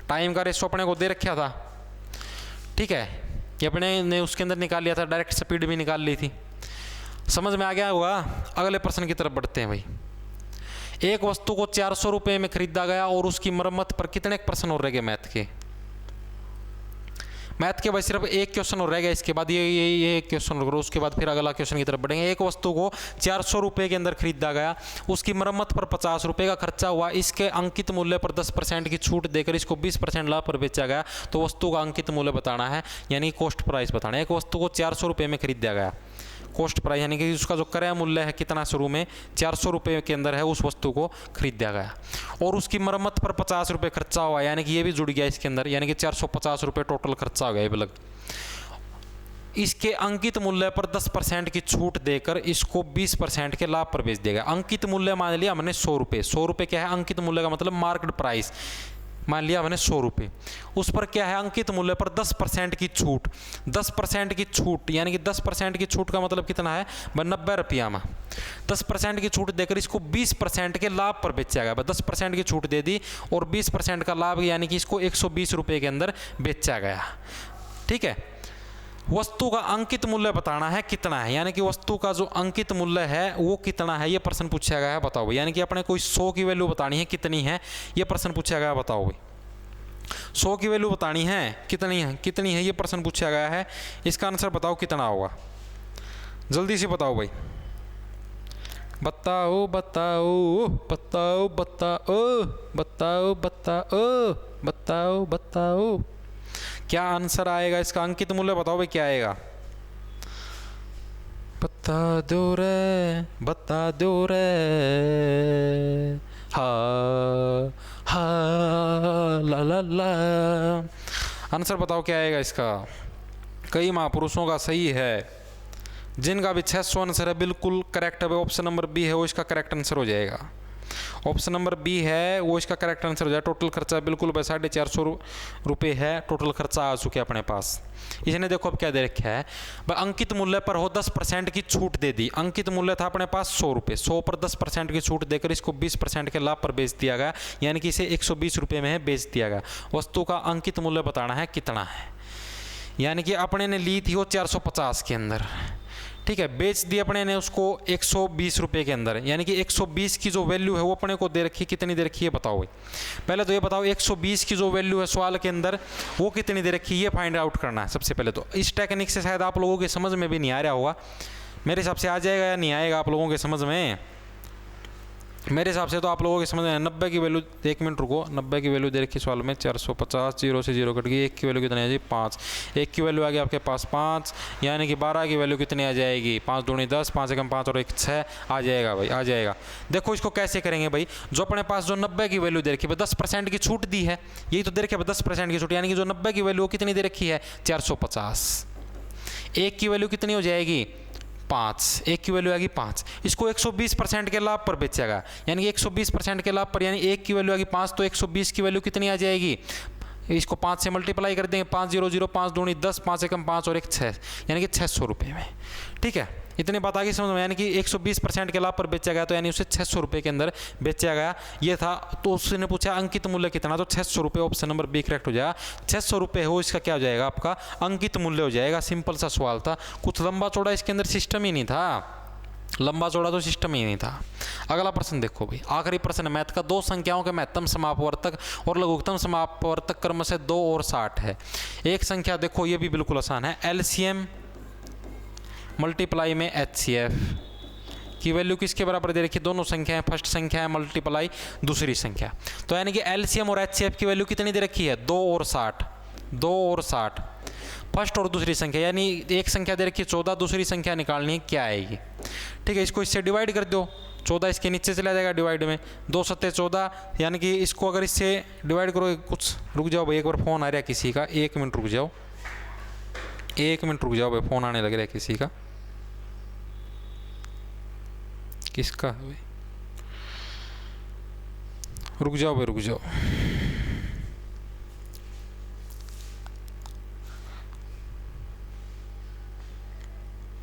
Speaker 1: टाइम का रेशो अपने को दे रखा था। ठीक है, कि अपने ने उसके अंदर निकाल लिया था, डायरेक्ट स्पीड भी निकाल ली थी। समझ में आ गया होगा। अगले प्रश्न की तरफ बढ़ते हैं भाई। एक वस्तु को 400 रुपये में खरीदा गया और उसकी मरम्मत पर कितने प्रश्न और रह गए मैथ के, मैथ के भाई सिर्फ एक क्वेश्चन और रह गया, इसके बाद ये एक क्वेश्चन करो, उसके बाद फिर अगला क्वेश्चन की तरफ बढ़ेंगे। एक वस्तु को 400 रुपये के अंदर खरीदा गया, उसकी मरम्मत पर 50 रुपये का खर्चा हुआ, इसके अंकित मूल्य पर 10% की छूट देकर इसको 20% लाभ पर बेचा गया, तो वस्तु का अंकित मूल्य बताना है, यानी कॉस्ट प्राइस बताना है। एक वस्तु को 400 रुपये में खरीदा गया, कॉस्ट प्राइस यानी कि उसका जो क्रय मूल्य है कितना शुरू में 400 रुपये के अंदर है, उस वस्तु को खरीदा गया और उसकी मरम्मत पर 50 रुपये खर्चा हुआ, यानी कि ये भी जुड़ गया इसके अंदर, यानी कि 450 रुपये टोटल खर्चा हो गया अलग। इसके अंकित मूल्य पर 10% की छूट देकर इसको 20% के लाभ पर बेच देगा। अंकित मूल्य मान लिया हमने 100 रुपये, 100 रुपये क्या है अंकित मूल्य का मतलब मार्केट प्राइस, मान लिया हमने 100 रुपये, उस पर क्या है अंकित मूल्य पर 10% की छूट, 10% की छूट यानी कि 10% की छूट का मतलब कितना है 90 रुपया में, 10% की छूट देकर इसको 20% के लाभ पर बेचा गया। 10% की छूट दे दी और 20% का लाभ यानी कि इसको 120 रुपये के अंदर बेचा गया। ठीक है, वस्तु का अंकित मूल्य बताना है कितना है, यानी कि वस्तु का जो अंकित मूल्य है वो कितना है, ये प्रश्न पूछा गया है, बताओ। यानी कि अपने कोई 100 की वैल्यू बतानी है कितनी है, ये प्रश्न पूछा गया है, बताओ भाई। 100 की वैल्यू बतानी है कितनी है ये प्रश्न पूछा गया है, इसका आंसर बताओ कितना होगा, जल्दी से बताओ भाई, बताओ बताओ बताओ बताओ बताओ बताओ बताओ बताओ क्या आंसर आएगा इसका, अंकित मूल्य बताओ भाई क्या आएगा, बता दो रे हा हा ला ला ला, आंसर बताओ क्या आएगा इसका। कई महापुरुषों का सही है, जिनका भी 600 आंसर है बिल्कुल करेक्ट है। ऑप्शन नंबर बी है वो इसका करेक्ट आंसर हो जाएगा, ऑप्शन नंबर बी है वो इसका करेक्ट आंसर हो जाए। टोटल खर्चा बिल्कुल 450 रुपये है, टोटल खर्चा आ चुके अपने पास। इसने देखो अब क्या दे रखा है, अंकित मूल्य पर हो 10% की छूट दे दी। अंकित मूल्य था अपने पास 100 रुपये, 100 पर 10% की छूट देकर इसको 20% के लाभ पर बेच दिया गया, यानी कि इसे 120 रुपये में बेच दिया गया। वस्तु का अंकित मूल्य बताना है कितना है, यानी कि अपने ने ली थी वो 450 के अंदर, ठीक है, बेच दी अपने ने उसको 120 रुपये के अंदर, यानी कि 120 की जो वैल्यू है वो अपने को दे रखी है, कितनी दे रखी है बताओ भाई। पहले तो ये बताओ 120 की जो वैल्यू है सवाल के अंदर वो कितनी दे रखी है, ये फाइंड आउट करना है सबसे पहले। तो इस टेक्निक से शायद आप लोगों के समझ में भी नहीं आ रहा होगा, मेरे हिसाब से आ जाएगा या नहीं आएगा आप लोगों के समझ में। मेरे हिसाब से तो आप लोगों के समझ में 90 की वैल्यू, 1 मिनट रुको, 90 की वैल्यू दे रखी सवाल में 450, 0 से 0 कट गई, 1 की वैल्यू कितनी है जी 5, 1 की वैल्यू आ गई आपके पास 5, यानी कि 12 की वैल्यू कितनी आ जाएगी 5 दूनी 10, 5 एकम 5 और 1 6 आ जाएगा भाई, आ जाएगा। देखो इसको कैसे करेंगे भाई, जो अपने पास जो 90 की वैल्यू दे रखी है 10% की छूट दी है, यही तो दे रखी है 10% की छूट, यानी कि जो 90 की वैल्यू कितनी दे रखी है 450, 1 की वैल्यू कितनी हो जाएगी 5, 1 की वैल्यू आएगी 5, इसको 120% के लाभ पर बेचेगा, यानी कि 120% के लाभ पर, यानी 1 की वैल्यू आएगी 5, तो 120 की वैल्यू कितनी आ जाएगी, इसको 5 से मल्टीप्लाई कर देंगे, 5 0 0 5 दूनी 10, 5 एकम 5 और 1 6, यानी कि 600 रुपये में। ठीक है, इतनी बात आगे समझ में, यानी कि 120% के लाभ पर बेचा गया, तो यानी उसे 600 रुपये के अंदर बेचा गया, ये था। तो उसने पूछा अंकित मूल्य कितना, तो 600 रुपये, ऑप्शन नंबर बी करेक्ट हो जाएगा। 600 रुपये हो, इसका क्या हो जाएगा आपका अंकित मूल्य हो जाएगा। सिंपल सा सवाल था, कुछ लंबा चौड़ा इसके अंदर सिस्टम ही नहीं था, लंबा चौड़ा तो सिस्टम ही नहीं था। अगला प्रश्न देखो भाई, आखिरी प्रश्न मैथ का। दो संख्याओं के महत्तम समापवर्तक और लघुत्तम समापवर्तक क्रम से 2 और 60 है। एक संख्या देखो, ये भी बिल्कुल आसान है, एलसीएम मल्टीप्लाई में HCF की वैल्यू किसके बराबर दे रखी है, दोनों संख्या है, फर्स्ट संख्या है मल्टीप्लाई दूसरी संख्या, तो यानी कि एलसीएम और HCF की वैल्यू कितनी दे रखी है, 2 और 60, 2 और 60 फर्स्ट और दूसरी संख्या, यानी एक संख्या दे रखी है 14, दूसरी संख्या निकालनी है, क्या आएगी। ठीक है, इसको इससे डिवाइड कर दो, 14 इसके नीचे चला जाएगा डिवाइड में, 2 सत्ते 14, यानी कि इसको अगर इससे डिवाइड करो, कुछ रुक जाओ भाई, एक बार फ़ोन आ रहा है किसी का, 1 मिनट रुक जाओ, 1 मिनट रुक जाओ भाई, फ़ोन आने लग रहा है किसी का, किसका है भाई, रुक जाओ भाई, रुक जाओ।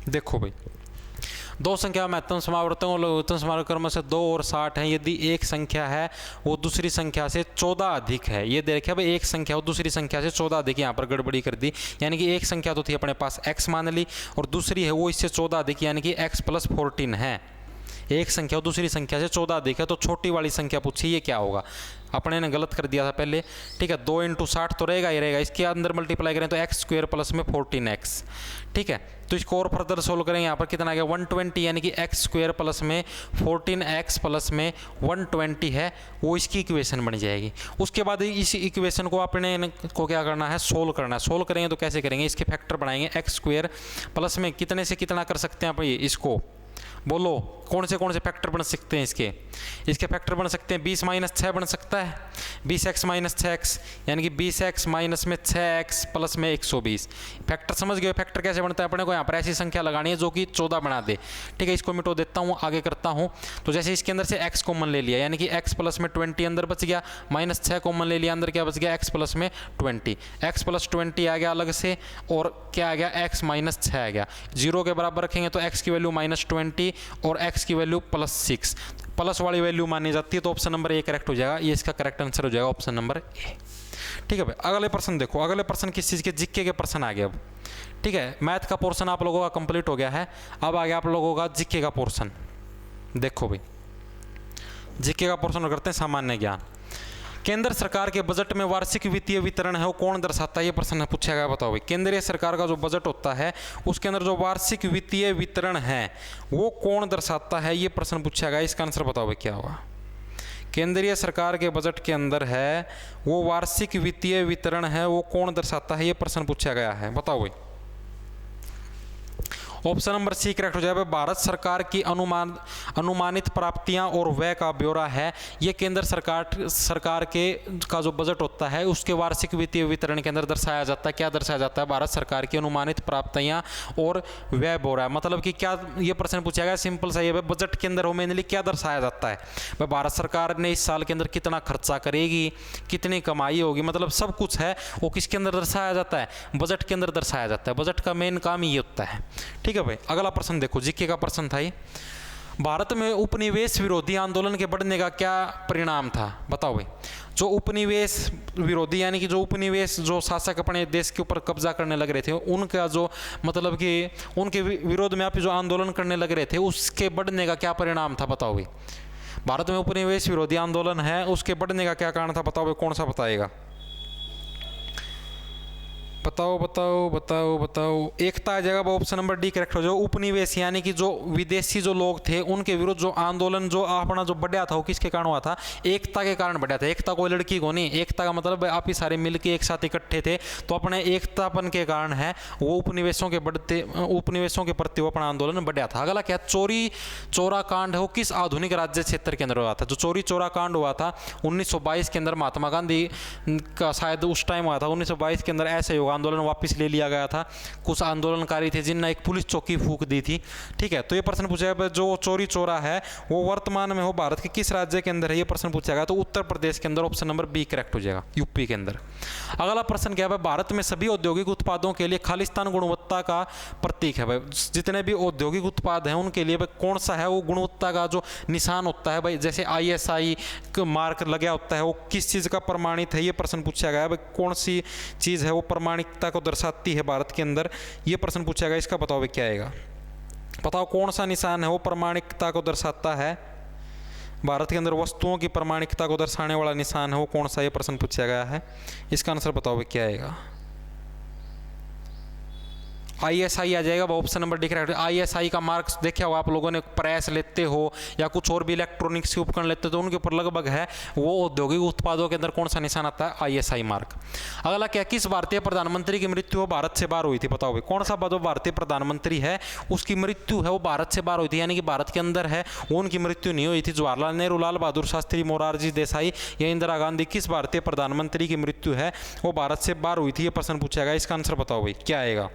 Speaker 1: देखो भाई, दो संख्या महत्तम समावर्तन और लघुत्तम समावर्तक क्रम से 2 और 60 है। यदि एक संख्या है वो दूसरी संख्या से 14 अधिक है, ये देखिए भाई, एक संख्या वो दूसरी संख्या से 14 अधिक, यहाँ पर गड़बड़ी कर दी, यानी कि एक संख्या तो थी अपने पास x मान ली, और दूसरी है वो इससे 14 अधिक, यानी कि x + 14 है। एक संख्या और दूसरी संख्या से 14 अधिक है, तो छोटी वाली संख्या पूछी, ये क्या होगा, अपने ने गलत कर दिया था पहले। ठीक है, 2 × 60 तो रहेगा ही रहेगा, इसके अंदर मल्टीप्लाई करें तो x² + 14x। ठीक है, तो इसको और फर्दर सोल्व करेंगे, यहाँ पर कितना आ गया 120, यानी कि x² + 14x + 120 है, वो इसकी इक्वेशन बन जाएगी। उसके बाद इस इक्वेशन को अपने को क्या करना है, सोल्व करना है। सोल्व करेंगे तो कैसे करेंगे, इसके फैक्टर बनाएंगे, x² प्लस में कितने से कितना कर सकते हैं आप, इसको बोलो कौन से फैक्टर बन सकते हैं इसके फैक्टर बन सकते हैं, 20 - 6 बन सकता है, 20x - 6x, यानी कि 20x माइनस में 6x प्लस में 120। फैक्टर समझ गए, फैक्टर कैसे बनता है, अपने को यहाँ पर ऐसी संख्या लगानी है जो कि 14 बना दे। ठीक है, इसको मिटो देता हूँ, आगे करता हूँ। तो जैसे इसके अंदर से x कॉमन ले लिया, यानी कि x प्लस में 20 अंदर बच गया, -6 कॉमन ले लिया, अंदर क्या बच गया, x प्लस में 20, x + 20 आ गया अलग से, और क्या आ गया, x - 6 आ गया। 0 के बराबर रखेंगे तो x की वैल्यू -20 और x की वैल्यू +6, प्लस वाली वैल्यू मानी जाती है, तो ऑप्शन नंबर ए करेक्ट हो जाएगा, ये इसका करेक्ट आंसर हो जाएगा, ऑप्शन नंबर ए। ठीक है भाई, अगले प्रश्न देखो, अगले प्रश्न किस चीज़ के, जीके के प्रश्न आ गए अब। ठीक है, मैथ का पोर्शन आप लोगों का कंप्लीट हो गया है, अब आ गया आप लोगों का जीके का पोर्शन। देखो भाई, जीके का पोर्शन करते हैं सामान्य ज्ञान। केंद्र सरकार के बजट में वार्षिक वित्तीय वितरण है वो कौन दर्शाता है, ये प्रश्न पूछा गया, बताओ भाई। केंद्रीय सरकार का जो बजट होता है उसके अंदर जो वार्षिक वित्तीय वितरण है वो कौन दर्शाता है, ये प्रश्न पूछा गया, इसका आंसर बताओ भाई क्या होगा। केंद्रीय सरकार के बजट के अंदर है वो वार्षिक वित्तीय वितरण है वो कौन दर्शाता है, ये प्रश्न पूछा गया है, बताओ भाई। ऑप्शन नंबर सी करेक्ट हो जाएगा। भारत सरकार की अनुमानित प्राप्तियां और व्यय का ब्यौरा है, ये केंद्र सरकार के का जो बजट होता है उसके वार्षिक वित्तीय वितरण के अंदर दर्शाया जाता है। क्या दर्शाया जाता है, भारत सरकार की अनुमानित प्राप्तियां और व्यय ब्यौरा। मतलब कि क्या, ये प्रश्न पूछा गया सिंपल सा, ये बजट के अंदर मेनली क्या दर्शाया जाता है, भाई भारत सरकार ने इस साल के अंदर कितना खर्चा करेगी, कितनी कमाई होगी, मतलब सब कुछ है वो किसके अंदर दर्शाया जाता है, बजट के अंदर दर्शाया जाता है। बजट का मेन काम ये होता है। ठीक है भाई, अगला प्रश्न देखो, जीके का प्रश्न था ये, भारत में उपनिवेश विरोधी आंदोलन के बढ़ने का क्या परिणाम था, बताओ भाई। जो उपनिवेश विरोधी यानी कि जो उपनिवेश जो शासक अपने देश के ऊपर कब्जा करने लग रहे थे, उनका जो मतलब कि उनके विरोध में आप जो आंदोलन करने लग रहे थे उसके बढ़ने का क्या परिणाम था, बताओ भाई। भारत में उपनिवेश विरोधी आंदोलन है, उसके बढ़ने का क्या कारण था, बताओ भाई, कौन सा बताएगा, बताओ बताओ बताओ बताओ। एकता आ जाएगा, ऑप्शन नंबर डी करेक्ट हो जाओ। उपनिवेश यानी कि जो विदेशी जो लोग थे उनके विरुद्ध जो आंदोलन जो अपना जो बढ़िया था वो किसके कारण हुआ था, एकता के कारण बढ़िया था। एकता कोई लड़की को नहीं, एकता का मतलब आप ही सारे मिलकर एक साथ इकट्ठे थे, तो अपने एकतापन के कारण है वो उपनिवेशों के प्रति वो अपना आंदोलन बढ़िया था। अगला क्या, चोरी चोरा कांड है वो किस आधुनिक राज्य क्षेत्र के अंदर हुआ था। जो चोरी चोरा कांड हुआ था 1922 के अंदर, महात्मा गांधी का शायद उस टाइम हुआ था, 1922 के अंदर ऐसे होगा आंदोलन वापस ले लिया गया था। कुछ आंदोलनकारी थे जिनने एक पुलिस चौकी फूंक दी थी। ठीक है, तो ये प्रश्न पूछा गया जो चौरी चौरा है वो वर्तमान में हो भारत के किस राज्य के अंदर है, ये प्रश्न पूछा गया। तो उत्तर प्रदेश के अंदर, ऑप्शन नंबर बी करेक्ट हो जाएगा, यूपी के अंदर। अगला प्रश्न क्या है, भारत में सभी औद्योगिक उत्पादों के लिए खालिस्तान गुणवत्ता का प्रतीक है। भाई जितने भी औद्योगिक उत्पाद हैं उनके लिए भाई कौन सा है वो गुणवत्ता का जो निशान होता है, भाई जैसे ISI मार्क लगा होता है, वो किस चीज़ का प्रमाणित है, ये प्रश्न पूछा गया है। भाई कौन सी चीज़ है वो प्रमाणिकता को दर्शाती है भारत के अंदर, ये प्रश्न पूछा गया। इसका बताओ भाई क्या आएगा, बताओ कौन सा निशान है वो प्रमाणिकता को दर्शाता है भारत के अंदर, वस्तुओं की प्रमाणिकता को दर्शाने वाला निशान है वो कौन सा, ये प्रश्न पूछा गया है। इसका आंसर बताओ भाई क्या आएगा, ISI आ जाएगा। Option number D correct. ISI का मार्क्स देखा हो आप लोगों ने, प्रेस लेते हो या कुछ और भी इलेक्ट्रॉनिक्स के उपकरण लेते हो तो उनके ऊपर लगभग है वो औद्योगिक उत्पादों के अंदर कौन सा निशान आता है, ISI मार्क। अगला क्या, किस भारतीय प्रधानमंत्री की मृत्यु हो भारत से बाहर हुई थी, बताओ भाई कौन सा जो भारतीय प्रधानमंत्री है उसकी मृत्यु है वो भारत से बाहर हुई थी, यानी कि भारत के अंदर है वो उनकी मृत्यु नहीं हुई थी। जवाहरलाल नेहरू, लाल बहादुर शास्त्री, मोरारजी देसाई या इंदिरा गांधी, किस भारतीय प्रधानमंत्री की मृत्यु है वो भारत से बाहर हुई थी, ये प्रश्न पूछा गया। इसका आंसर बताओ भाई क्या आएगा।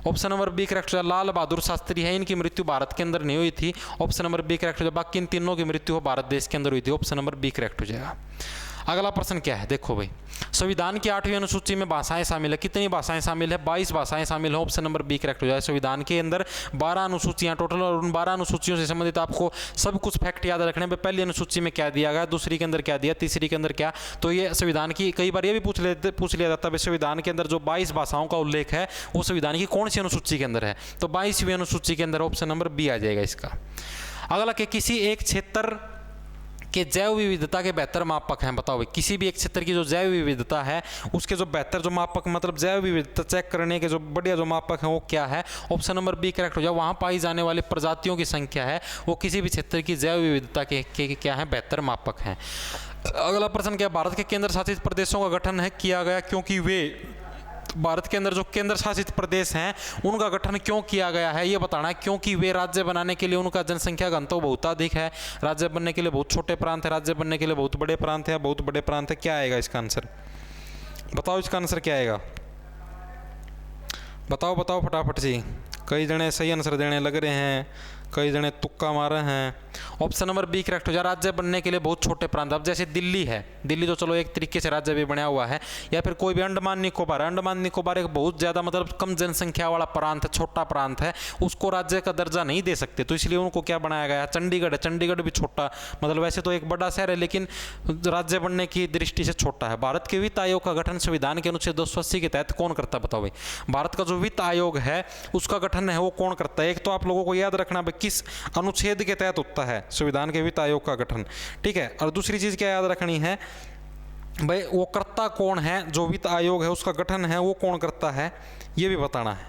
Speaker 1: ऑप्शन नंबर बी करेक्ट हो जाएगा, लाल बहादुर शास्त्री है, इनकी मृत्यु भारत के अंदर नहीं हुई थी। ऑप्शन नंबर बी करेक्ट हो जाएगा, बाकी इन तीनों की मृत्यु हो भारत देश के अंदर हुई थी। ऑप्शन नंबर बी करेक्ट हो जाएगा। अगला प्रश्न क्या है, देखो भाई संविधान की 8वीं अनुसूची में भाषाएं शामिल है, कितनी भाषाएं शामिल है, 22 भाषाएं शामिल है। ऑप्शन नंबर बी करेक्ट हो जाएगा। संविधान के अंदर 12 अनुसूचियां टोटल, और उन 12 अनुसूचियों से संबंधित आपको सब कुछ फैक्ट याद रखने में, पहली अनुसूची में क्या दिया गया, दूसरी के अंदर क्या दिया, तीसरी के अंदर क्या। तो ये संविधान की कई बार ये भी पूछ लिया जाता है संविधान के अंदर जो 22 भाषाओं का उल्लेख है वो संविधान की कौन सी अनुसूची के अंदर है, तो 22वीं अनुसूची के अंदर ऑप्शन नंबर बी आ जाएगा इसका। अगला कि किसी एक क्षेत्र के जैव विविधता के बेहतर मापक हैं, बताओ भाई किसी भी एक क्षेत्र की जो जैव विविधता है उसके जो बेहतर जो मापक, मतलब जैव विविधता चेक करने के जो बढ़िया जो मापक हैं वो क्या है, ऑप्शन नंबर बी करेक्ट हो जाए। वहाँ पाई जाने वाली प्रजातियों की संख्या है वो किसी भी क्षेत्र की जैव विविधता के क्या है, बेहतर मापक हैं। अगला प्रश्न क्या, भारत के केंद्र शासित प्रदेशों का गठन है किया गया क्योंकि वे, भारत के अंदर जो केंद्र शासित प्रदेश हैं उनका गठन क्यों किया गया है ये बताना है, क्योंकि वे राज्य बनाने के लिए उनका जनसंख्या घनत्व बहुत अधिक है, राज्य बनने के लिए बहुत छोटे प्रांत है, राज्य बनने के लिए बहुत बड़े प्रांत है, बहुत बड़े प्रांत है। क्या आएगा इसका आंसर, बताओ इसका आंसर क्या आएगा, बताओ बताओ फटाफट से। कई जने सही आंसर देने लग रहे हैं, कई जने तुक्का मार रहे हैं। ऑप्शन नंबर बी करेक्ट हो जाए, राज्य बनने के लिए बहुत छोटे प्रांत। अब जैसे दिल्ली है, दिल्ली तो चलो एक तरीके से राज्य भी बना हुआ है, या फिर कोई भी अंडमान निकोबार, अंडमान निकोबार एक बहुत ज़्यादा मतलब कम जनसंख्या वाला प्रांत है, छोटा प्रांत है, उसको राज्य का दर्जा नहीं दे सकते, तो इसलिए उनको क्या बनाया गया है, चंडीगढ़ है, चंडीगढ़ भी छोटा, मतलब वैसे तो एक बड़ा शहर है लेकिन राज्य बनने की दृष्टि से छोटा है। भारत के वित्त आयोग का गठन संविधान के अनुच्छेद 280 के तहत कौन करता है, बताओ भाई भारत का जो वित्त आयोग है उसका गठन है वो कौन करता है। एक तो आप लोगों को याद रखना भाई किस अनुच्छेद के तहत होता है संविधान के वित्त आयोग का गठन, ठीक है। और दूसरी चीज क्या याद रखनी है भाई, वो करता कौन है, जो वित्त आयोग है उसका गठन है वो कौन करता है ये भी बताना है।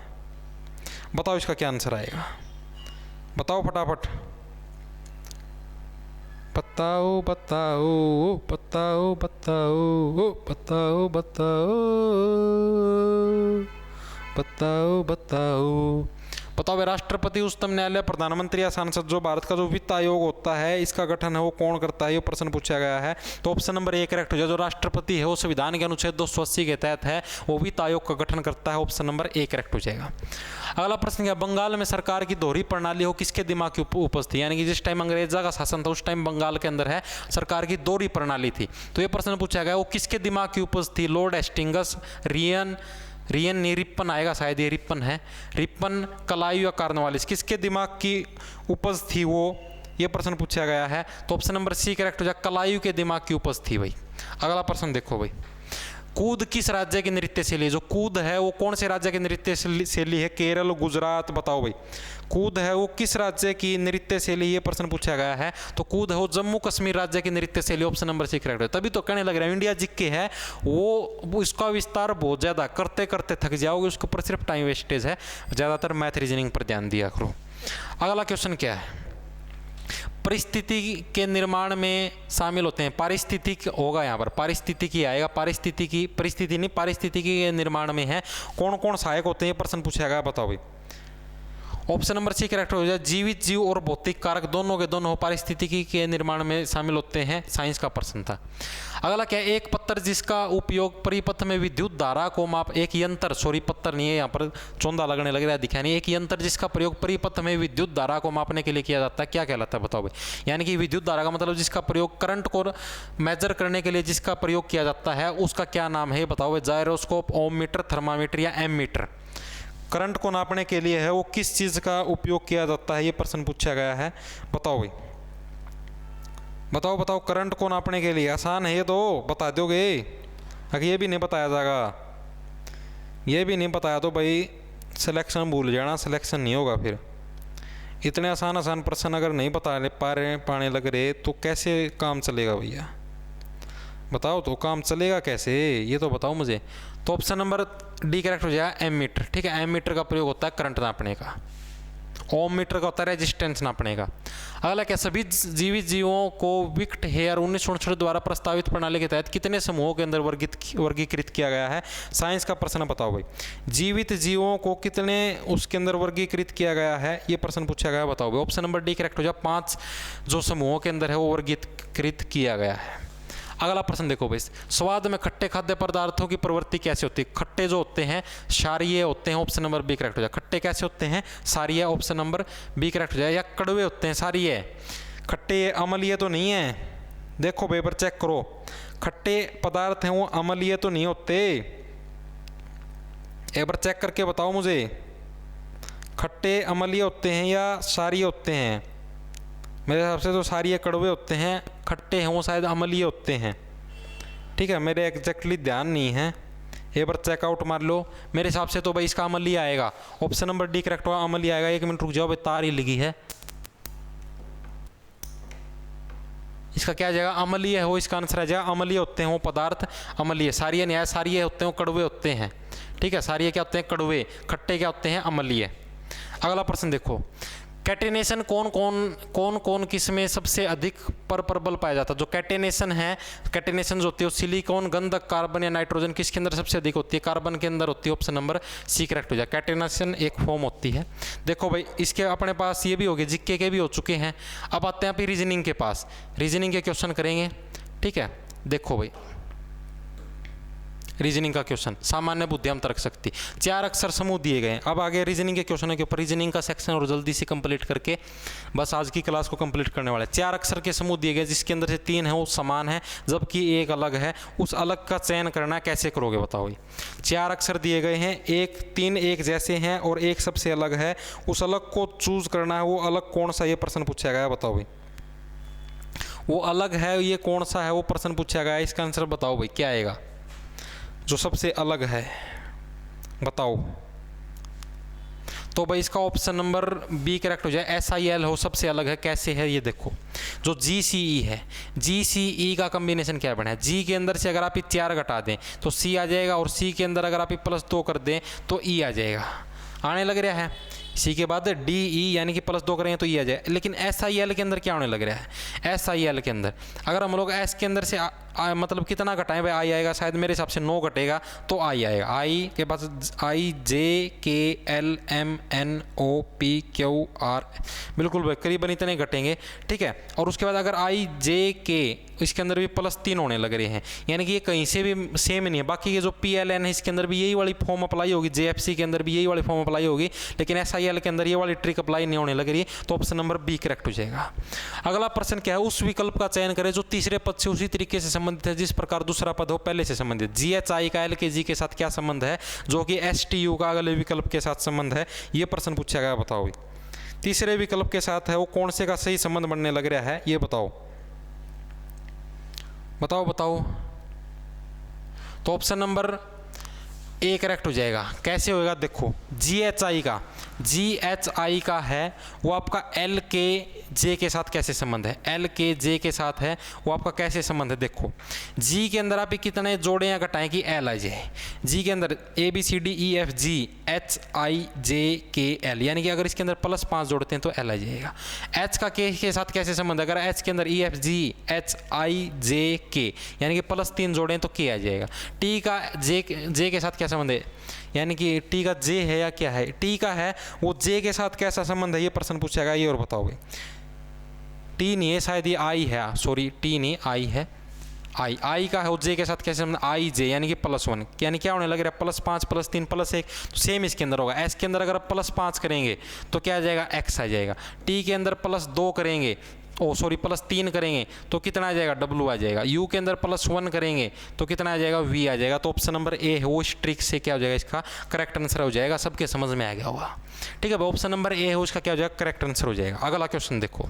Speaker 1: बताओ इसका क्या आंसर आएगा, बताओ फटाफट, बताओ बताओ बताओ बताओ बताओ बताओ बताओ बताओ बताओ। राष्ट्रपति, उच्चतम न्यायालय, प्रधानमंत्री या सांसद, जो भारत का जो वित्त आयोग होता है इसका गठन है वो कौन करता है, ये प्रश्न पूछा गया है। तो ऑप्शन नंबर ए करेक्ट हो जाए, जो राष्ट्रपति है वो संविधान के अनुच्छेद 280 के तहत है वो वित्त आयोग का गठन करता है। ऑप्शन नंबर ए करेक्ट हो जाएगा। अगला प्रश्न क्या, बंगाल में सरकार की दोहरी प्रणाली हो किसके दिमाग की उपज थी, यानी कि जिस टाइम अंग्रेजा का शासन था उस टाइम बंगाल के अंदर है सरकार की दोहरी प्रणाली थी, तो ये प्रश्न पूछा गया वो किसके दिमाग की उपज थी। लॉर्ड हेस्टिंग्स, रियन नहीं रिप्पन आएगा शायद, ये रिप्पन है, रिप्पन, कलायू या कार्नवालिस, किसके दिमाग की उपज थी वो, ये प्रश्न पूछा गया है। तो ऑप्शन नंबर सी करेक्ट हो जाए, कलायू के दिमाग की उपज थी भाई। अगला प्रश्न देखो भाई, कूद किस राज्य की नृत्य शैली, जो कूद है वो कौन से राज्य की नृत्य शैली है, केरल, गुजरात, बताओ भाई कूद है वो किस राज्य की नृत्य शैली, ये प्रश्न पूछा गया है। तो कूद है वो जम्मू कश्मीर राज्य की नृत्य शैली, ऑप्शन नंबर सी करेक्ट है। तभी तो कहने लग रहा है इंडिया जिक्के है वो इसका विस्तार बहुत ज़्यादा करते करते थक जाओगे, उसके ऊपर सिर्फ टाइम वेस्टेज है, ज़्यादातर मैथ रीजनिंग पर ध्यान दिया करो। अगला क्वेश्चन क्या है, परिस्थिति के निर्माण में शामिल होते हैं, पारिस्थितिक होगा यहाँ पर, पारिस्थितिकी आएगा, पारिस्थितिकी, परिस्थिति नहीं, पारिस्थितिकी के निर्माण में है कौन कौन सहायक होते हैं, प्रश्न पूछा गया, बताओ भाई। ऑप्शन नंबर सी करेक्ट हो जाए। जीवित जीव और भौतिक कारक दोनों के दोनों पारिस्थितिकी के निर्माण में शामिल होते हैं, साइंस का प्रश्न था। अगला क्या है, एक पत्थर जिसका उपयोग परिपथ में विद्युत धारा को माप, एक यंत्र, सॉरी पत्थर नहीं है, यहाँ पर चौंधा लगने लग रहा है, दिखा नहीं, एक यंत्र जिसका प्रयोग परिपथ में विद्युत धारा को मापने के लिए किया जाता है, क्या कहलाता है बताओ भाई। यानी कि विद्युत धारा का मतलब जिसका प्रयोग करंट को मेजर करने के लिए जिसका प्रयोग किया जाता है उसका क्या नाम है बताओ भाई। जायरोस्कोप, ओम मीटर, थर्मामीटर या एमीटर। करंट को नापने के लिए है वो किस चीज़ का उपयोग किया जाता है, ये प्रश्न पूछा गया है, बताओ भाई। बताओ बताओ, करंट को नापने के लिए आसान है ये तो बता दोगे। अगर ये भी नहीं बताया जाएगा, ये भी नहीं बताया तो भाई सिलेक्शन भूल जाना, सिलेक्शन नहीं होगा फिर। इतने आसान आसान प्रश्न अगर नहीं बता पाने लग रहे तो कैसे काम चलेगा भैया, बताओ तो काम चलेगा कैसे, ये तो बताओ मुझे। तो ऑप्शन नंबर डी करेक्ट हो जाएगा, एमीटर। ठीक है, एमीटर का प्रयोग होता है करंट नापने का, ओम मीटर का होता है रेजिस्टेंस नापने का। अगला क्या, सभी जीवित जीवों को विक्ट हेयर 1969 द्वारा प्रस्तावित प्रणाली के तहत कितने समूहों के अंदर वर्गीकृत किया गया है, साइंस का प्रश्न बताओ भाई। जीवित जीवों को कितने उसके अंदर वर्गीकृत किया गया है, ये प्रश्न पूछा गया है, बताओ भाई। ऑप्शन नंबर डी करेक्ट हो जाए, 5 जो समूहों के अंदर है वो वर्गीकृत किया गया है। अगला प्रश्न देखो भाई, स्वाद में खट्टे खाद्य पदार्थों की प्रवृत्ति कैसे होती है। खट्टे जो होते हैं क्षारीय होते हैं, ऑप्शन नंबर बी करेक्ट हो जाए। खट्टे कैसे होते हैं, क्षारीय, ऑप्शन नंबर बी करेक्ट हो जाए। या कड़वे होते हैं, क्षारीय। खट्टे अम्लीय तो नहीं है, देखो पेपर चेक करो, खट्टे पदार्थ हैं वो अम्लीय तो नहीं होते, एक बार चेक करके बताओ मुझे, खट्टे अम्लीय होते हैं या क्षारीय होते हैं। मेरे हिसाब से तो क्षारीय कड़वे होते हैं, खट्टे हैं वो शायद अम्लीय होते हैं। ठीक है, मेरे एग्जैक्टली ध्यान नहीं है, एक बार चेकआउट मार लो। मेरे हिसाब से तो भाई इसका अम्लीय आएगा, ऑप्शन नंबर डी करेक्ट होगा, अम्लीय आएगा। 1 मिनट रुक जाओ भाई, तार ही लगी है, इसका क्या जाएगा, अम्लीय है वो, इसका आंसर आ जाएगा। अम्लीय होते हैं वो पदार्थ, अम्लीय। क्षारीय नहीं आया, क्षारीय होते हैं वो कड़वे होते हैं। ठीक है, क्षारीय क्या होते हैं, कड़वे। खट्टे क्या होते हैं, अम्लीय। अगला प्रश्न देखो, कैटेनेशन कौन कौन किस में सबसे अधिक प्रबल पाया जाता है। जो कैटेनेशन है, कैटेनेशन जो होती है वो सिलिकॉन, गंधक, कार्बन या नाइट्रोजन किसके अंदर सबसे अधिक होती है, कार्बन के अंदर होती है, ऑप्शन नंबर सी करेक्ट हो जाए। कैटेनेशन एक फॉर्म होती है। देखो भाई, इसके अपने पास ये भी हो गए, जीके के भी हो चुके हैं। अब आते हैं फिर रीजनिंग के पास, रीजनिंग के क्वेश्चन करेंगे। ठीक है, देखो भाई रीजनिंग का क्वेश्चन, सामान्य बुद्धि हम तर्क शक्ति, 4 अक्षर समूह दिए गए हैं। अब आगे रीजनिंग के क्वेश्चन के ऊपर रीजनिंग का सेक्शन और जल्दी से कंप्लीट करके बस आज की क्लास को कंप्लीट करने वाले हैं। 4 अक्षर के समूह दिए गए जिसके अंदर से 3 है वो समान है जबकि एक अलग है, उस अलग का चयन करना कैसे करोगे बताओ। 4 अक्षर दिए गए हैं, 3 एक जैसे हैं और एक सबसे अलग है, उस अलग को चूज करना है, वो अलग कौन सा, ये प्रश्न पूछा गया है, बताओ भाई। वो अलग है ये कौन सा है वो प्रश्न पूछा गया है, इसका आंसर बताओ भाई क्या आएगा, जो सबसे अलग है बताओ। तो भाई इसका ऑप्शन नंबर बी करेक्ट हो जाए, SIL हो सबसे अलग है। कैसे है ये देखो, जो GCE है, GCE का कॉम्बिनेशन क्या बना है, G के अंदर से अगर आप 4 घटा दें तो C आ जाएगा और C के अंदर अगर आप +2 कर दें तो E आ जाएगा। आने लग रहा है, सी के बाद DE यानी कि +2 करेंगे तो ये आ जाए। लेकिन SIL के अंदर क्या होने लग रहा है, SIL के अंदर अगर हम लोग S के अंदर से मतलब कितना घटाएं भाई, आई आएगा, शायद मेरे हिसाब से 9 घटेगा तो आई आएगा। आई के बाद IJKLMNOPQR, बिल्कुल भाई करीबन इतने घटेंगे। ठीक है, और उसके बाद अगर IJK इसके अंदर भी +3 होने लग रहे हैं, यानी कि ये कहीं से भी सेम नहीं है। बाकी ये जो PLN है इसके अंदर भी यही वाली फॉर्म अप्लाई होगी, JFC के अंदर भी यही वाली फॉर्म अप्लाई होगी, लेकिन SIL के अंदर ये वाली ट्रिक अप्लाई नहीं होने लग रही है, तो ऑप्शन नंबर बी करेक्ट हो जाएगा। अगला प्रश्न क्या है, उस विकल्प का चयन करें जो तीसरे पद से उसी तरीके से संबंधित है जिस प्रकार दूसरा पद हो पहले से संबंधित। GHI का LKG के साथ क्या संबंध है, जो कि STU का अगले विकल्प के साथ संबंध है, ये प्रश्न पूछा गया, बताओ। तीसरे विकल्प के साथ है वो कौन से का सही संबंध बनने लग रहा है, ये बताओ बताओ बताओ। तो ऑप्शन नंबर ए करेक्ट हो जाएगा। कैसे होएगा देखो, GHI का है वो आपका LKJ के साथ कैसे संबंध है, LKJ के साथ है वो आपका कैसे संबंध है। देखो G के अंदर आप कितने जोड़े या घटाएं कि L आ जाए। G के अंदर ABCDEFGHIJKL, यानी कि अगर इसके अंदर +5 जोड़ते हैं तो L आ जाएगा। H का K के साथ कैसे संबंध है, अगर H के अंदर EFGHIJK यानी कि +3 जोड़ें तो K आ जाएगा। T का J के साथ क्या संबंध है, यानी कि T का J है या क्या है, T का है वो जे के साथ कैसा संबंध है ये प्रश्न पूछा गया, ये और बताओगे। टी नहीं है शायद, ये आई है, सॉरी टी नहीं आई है, आई का है, और जे के साथ कैसे संबंध, आई जे यानी कि +1, यानी क्या होने लग रहा है +5 +3 +1, तो सेम इसके अंदर होगा। एस के अंदर अगर आप +5 करेंगे तो क्या आ जाएगा, एक्स आ जाएगा। टी के अंदर +2 करेंगे, +3 करेंगे तो कितना आ जाएगा, W आ जाएगा। यू के अंदर +1 करेंगे तो कितना आ जाएगा, V आ जाएगा। तो ऑप्शन नंबर ए है वो इस ट्रिक से क्या हो जाएगा, इसका करेक्ट आंसर हो जाएगा। सबके समझ में आ गया होगा, ठीक है। ऑप्शन नंबर ए है उसका क्या हो जाएगा, करेक्ट आंसर हो जाएगा। अगला क्वेश्चन देखो,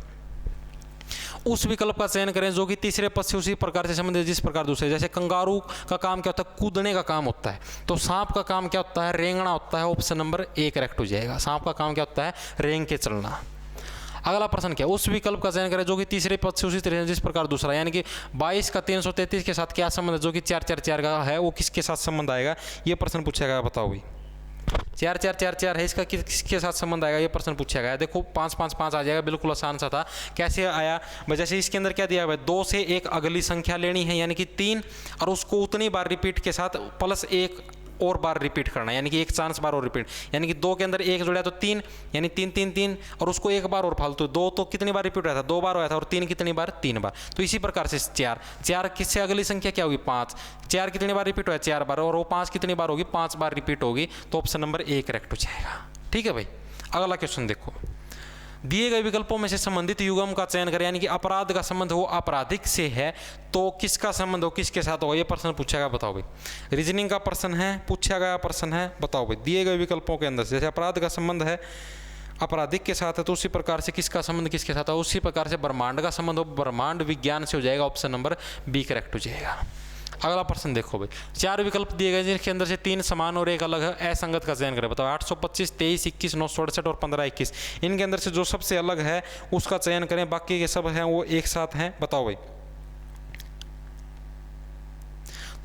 Speaker 1: उस विकल्प का चयन करें जो कि तीसरे पद से उसी प्रकार से संबंधित जिस प्रकार दूसरे, जैसे कंगारू का काम क्या होता है, कूदने का काम होता है, तो सांप का काम क्या होता है, रेंगना होता है। ऑप्शन नंबर ए करेक्ट हो जाएगा। सांप का काम क्या होता है, रेंग के चलना। अगला प्रश्न क्या, उस विकल्प का चयन करें जो कि तीसरे पद से उसी तरह जिस प्रकार दूसरा, यानी कि 22 का 333 के साथ क्या संबंध है, जो कि 4 4 4 का है वो किसके साथ संबंध आएगा, ये प्रश्न पूछा गया। बताओ भाई, 4 4 4 4 है, इसका किसके साथ संबंध आएगा, ये प्रश्न पूछा गया। देखो 5 5 5 आ जाएगा, बिल्कुल आसान सा था। कैसे आया, जैसे इसके अंदर क्या दिया हुआ है, 2 से एक अगली संख्या लेनी है यानी कि 3, और उसको उतनी बार रिपीट के साथ +1 और बार रिपीट करना है, यानी कि एक चांस बार और रिपीट, यानी कि 2 के अंदर 1 जुड़ा तो 3, यानी 3 3 3, और उसको एक बार और फालतू 2 तो कितनी बार रिपीट हुआ था, 2 बार हुआ था, और 3 कितनी बार, 3 बार। तो इसी प्रकार से 4 किससे अगली संख्या क्या होगी, 5, 4 कितनी बार रिपीट हुआ, 4 बार, और वो 5 कितनी बार होगी, 5 बार रिपीट होगी। तो ऑप्शन नंबर ए करेक्ट हो जाएगा, ठीक है भाई। अगला क्वेश्चन देखो, दिए गए विकल्पों में से संबंधित युग्म का चयन करें, यानी कि अपराध का संबंध हो आपराधिक से है तो किसका संबंध हो किसके साथ होगा, ये प्रश्न पूछा गया। बताओ भाई, रीजनिंग का प्रश्न है, पूछा गया प्रश्न है। बताओ भाई, दिए गए विकल्पों के अंदर से जैसे अपराध का संबंध है आपराधिक के साथ है, तो उसी प्रकार से किसका संबंध किसके साथ है, उसी प्रकार से ब्रह्मांड का संबंध हो ब्रह्मांड विज्ञान से हो जाएगा। ऑप्शन नंबर बी करेक्ट हो जाएगा। अगला प्रश्न देखो भाई, 4 विकल्प दिए गए जिनके अंदर से 3 समान और एक अलग है, असंगत का चयन करें। बताओ 825 23 21 968 और 15 21, इनके अंदर से जो सबसे अलग है उसका चयन करें, बाकी के सब हैं वो एक साथ हैं। बताओ भाई,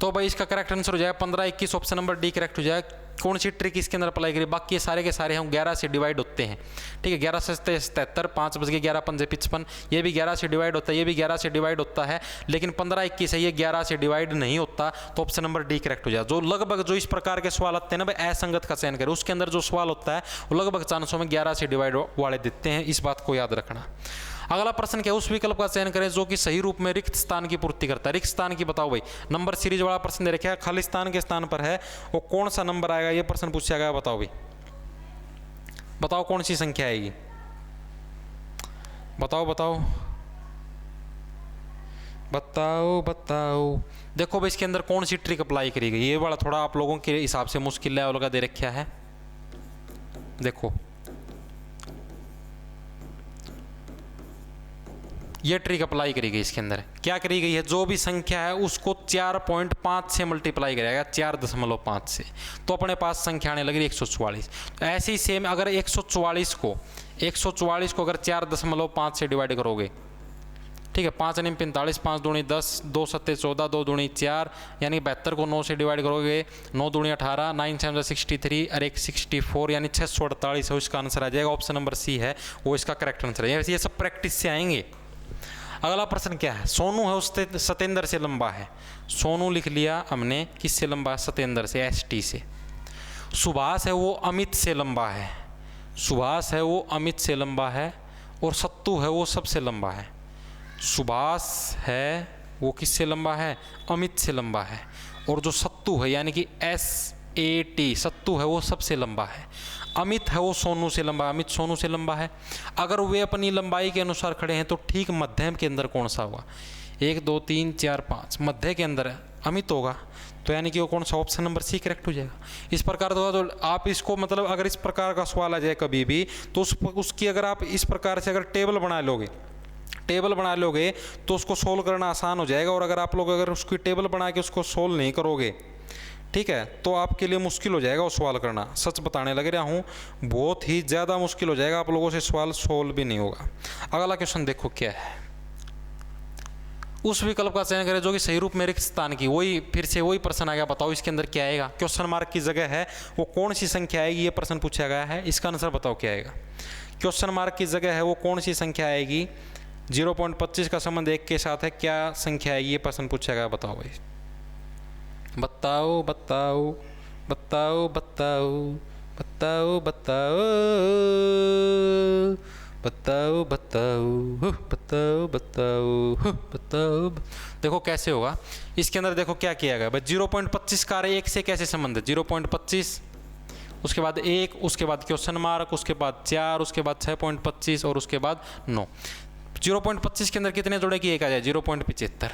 Speaker 1: तो भाई इसका करेक्ट आंसर हो जाएगा 15 21, ऑप्शन नंबर डी करेक्ट हो जाएगा। कौन सी ट्रिक इसके अंदर अप्लाई करें, बाकी सारे के सारे हम 11 से डिवाइड होते हैं, ठीक है। 11 से 77, 5 बज के 11 5 55, ये भी 11 से डिवाइड होता है, ये भी 11 से डिवाइड होता है, लेकिन 15 21 है, ये 11 से डिवाइड नहीं होता। तो ऑप्शन नंबर डी करेक्ट हो जाए। जो लगभग जो इस प्रकार के सवाल आते हैं ना भाई, असंगत का चयन करें, उसके अंदर जो सवाल होता है वो लगभग चांसों में 11 से डिवाइड वाले देते हैं, इस बात को याद रखना। अगला प्रश्न क्या, उस विकल्प का चयन करें जो कि सही रूप में रिक्त स्थान की पूर्ति करता है। रिक्त स्थान की बताओ भाई, नंबर सीरीज वाला प्रश्न दे रखा है, खाली स्थान के स्थान पर है, वो कौन सा नंबर आएगा, ये प्रश्न पूछा गया। बताओ भाई, बताओ कौन सी संख्या आएगी, बताओ बताओ बताओ बताओ। देखो भाई, इसके अंदर कौन सी ट्रिक अप्लाई करी गई, ये वाला थोड़ा आप लोगों के हिसाब से मुश्किल लेवल का दे रखा है। देखो ये ट्रिक अप्लाई करी गई, इसके अंदर क्या करी गई है, जो भी संख्या है उसको 4.5 से मल्टीप्लाई करेगा, 4.5 से, तो अपने पास संख्या आने लगी 144। तो ऐसे ही सेम अगर 144 को अगर 4.5 से डिवाइड करोगे, ठीक है, 5 9 45, 5 दूनी 10, 2 7 14, 2 दूनी 4, यानी 72 को 9 से डिवाइड करोगे, 9 दूनी 18, 9 7 63 और 1 64, यानी 648 है, उसका आंसर आ जाएगा। ऑप्शन नंबर सी है वो इसका करेक्ट आंसर है। ये सब प्रैक्टिस से आएंगे। अगला प्रश्न क्या है, सोनू है उससे सतेंद्र से लंबा है। सोनू लिख लिया हमने, किससे लंबा है, सतेंद्र से, ST से। सुभाष है वो अमित से लंबा है, सुभाष है वो अमित से लंबा है, और सत्तू है वो सबसे लंबा है। सुभाष है वो किससे लंबा है, अमित से लंबा है, और जो सत्तू है यानी कि SAT सत्तू है वो सबसे लंबा है। अमित है वो सोनू से लंबा, अमित सोनू से लंबा है। अगर वे अपनी लंबाई के अनुसार खड़े हैं तो ठीक मध्यम के अंदर कौन सा होगा, 1 2 3 4 5, मध्य के अंदर अमित होगा, तो यानी कि वो कौन सा, ऑप्शन नंबर सी करेक्ट हो जाएगा। इस प्रकार तो आप इसको मतलब अगर इस प्रकार का सवाल आ जाए कभी भी, तो उसकी अगर आप इस प्रकार से अगर टेबल बना लोगे तो उसको सोल्व करना आसान हो जाएगा। और अगर आप लोग अगर उसकी टेबल बना के उसको सोल्व नहीं करोगे, ठीक है, तो आपके लिए मुश्किल हो जाएगा वो सवाल करना। सच बताने लग रहा हूँ, बहुत ही ज़्यादा मुश्किल हो जाएगा, आप लोगों से सवाल सोल्व भी नहीं होगा। अगला क्वेश्चन देखो क्या है, उस विकल्प का चयन करें जो कि सही रूप में रिक्त स्थान की, वही फिर से वही प्रश्न आ गया। बताओ इसके अंदर क्या आएगा, क्वेश्चन मार्क की जगह है वो कौन सी संख्या आएगी, ये प्रश्न पूछा गया है। इसका आंसर बताओ क्या आएगा, क्वेश्चन मार्क की जगह है वो कौन सी संख्या आएगी। 0.25 का संबंध 1 के साथ है, क्या संख्या आएगी, ये प्रश्न पूछा गया। बताओ भाई, बताओ बताओ बताओ बताओ बताओ बताओ बताओ बताओ बताओ बताओ बताओ बताओ। देखो कैसे होगा इसके अंदर, देखो क्या किया गया भाई, 0.25 का एक से कैसे संबंध है, 0.25 उसके बाद 1 उसके बाद क्वेश्चन मार्क उसके बाद 4 उसके बाद 6.25 और उसके बाद 9। 0.25 के अंदर कितने जोड़ेगी, एक आ जाए 0.75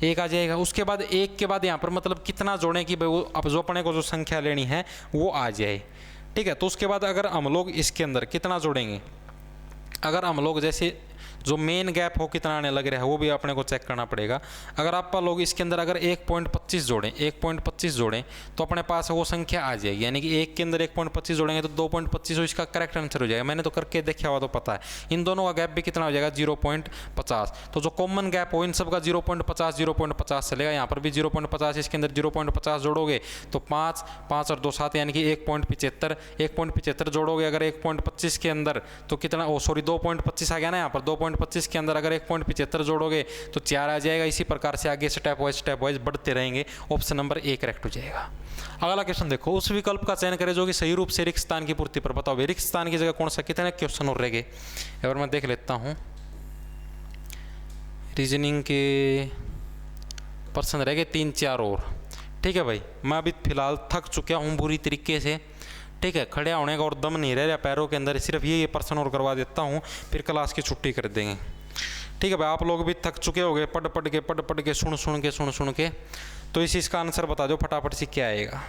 Speaker 1: एक आ जाएगा। उसके बाद एक के बाद यहाँ पर मतलब कितना जोड़ें कि भाई वो अब जो अपने को जो संख्या लेनी है वो आ जाए, ठीक है। तो उसके बाद अगर हम लोग इसके अंदर कितना जोड़ेंगे, अगर हम लोग जैसे जो मेन गैप हो कितना आने लग रहा है वो भी अपने को चेक करना पड़ेगा। अगर आप लोग इसके अंदर अगर 1.25 जोड़ें 1.25 जोड़ें तो अपने पास वो संख्या आ जाएगी, यानी कि एक के अंदर 1.25 जोड़ेंगे तो 2.25 इसका करेक्ट आंसर हो जाएगा। मैंने तो करके देखा हुआ तो पता है। इन दोनों का गैप भी कितना हो जाएगा 0.50। तो जो कॉमन गैप हो इन सब का 0.50 चलेगा। यहाँ पर भी 0.50 इसके अंदर 0.50 जोड़ोगे तो 5 5 और 2 7 यानी कि 1.75 1.75 जोड़ोगे अगर 1.25 के अंदर तो कितना, ओ सॉरी 2.25 आ गया ना यहाँ पर, 2.25 के अंदर अगर 1.75 जोड़ोगे तो 4 आ जाएगा। इसी प्रकार से आगे स्टेप वाइज बढ़ते रहेंगे। ऑप्शन नंबर ए करेक्ट हो जाएगा। अगला क्वेश्चन देखो, उस विकल्प का चयन करें जो कि सही रूप से रिक्त स्थान की पूर्ति पर, बताओ रिक्त स्थान की जगह कौन सा, कितने क्वेश्चन और रह गए, अगर मैं देख लेता हूँ। रीजनिंग के प्रश्न रह गए 3-4 और, ठीक है भाई। मैं अभी फिलहाल थक चुका हूँ बुरी तरीके से, ठीक है। खड़े होने का और दम नहीं रह रहा पैरों के अंदर, सिर्फ ये प्रश्न और करवा देता हूँ फिर क्लास की छुट्टी कर देंगे, ठीक है भाई। आप लोग भी थक चुके होंगे पढ़ पढ़ के सुन के। तो इसका आंसर बता दो फटाफट से क्या आएगा,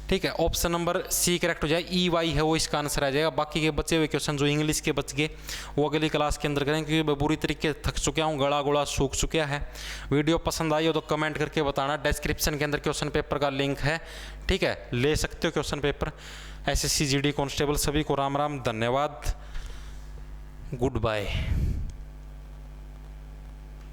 Speaker 1: ठीक है। ऑप्शन नंबर सी करेक्ट हो जाए, EY है वो इसका आंसर आ जाएगा। बाकी के बचे हुए क्वेश्चन जो इंग्लिश के बच गए वो अगली क्लास के अंदर करेंगे, क्योंकि मैं बुरी तरीके से थक चुका हूँ, गला गुड़ा सूख चुका है। वीडियो पसंद आई हो तो कमेंट करके बताना। डिस्क्रिप्शन के अंदर क्वेश्चन पेपर का लिंक है, ठीक है, ले सकते हो question paper. SSC GD constable सभी को राम राम, धन्यवाद, गुड बाय।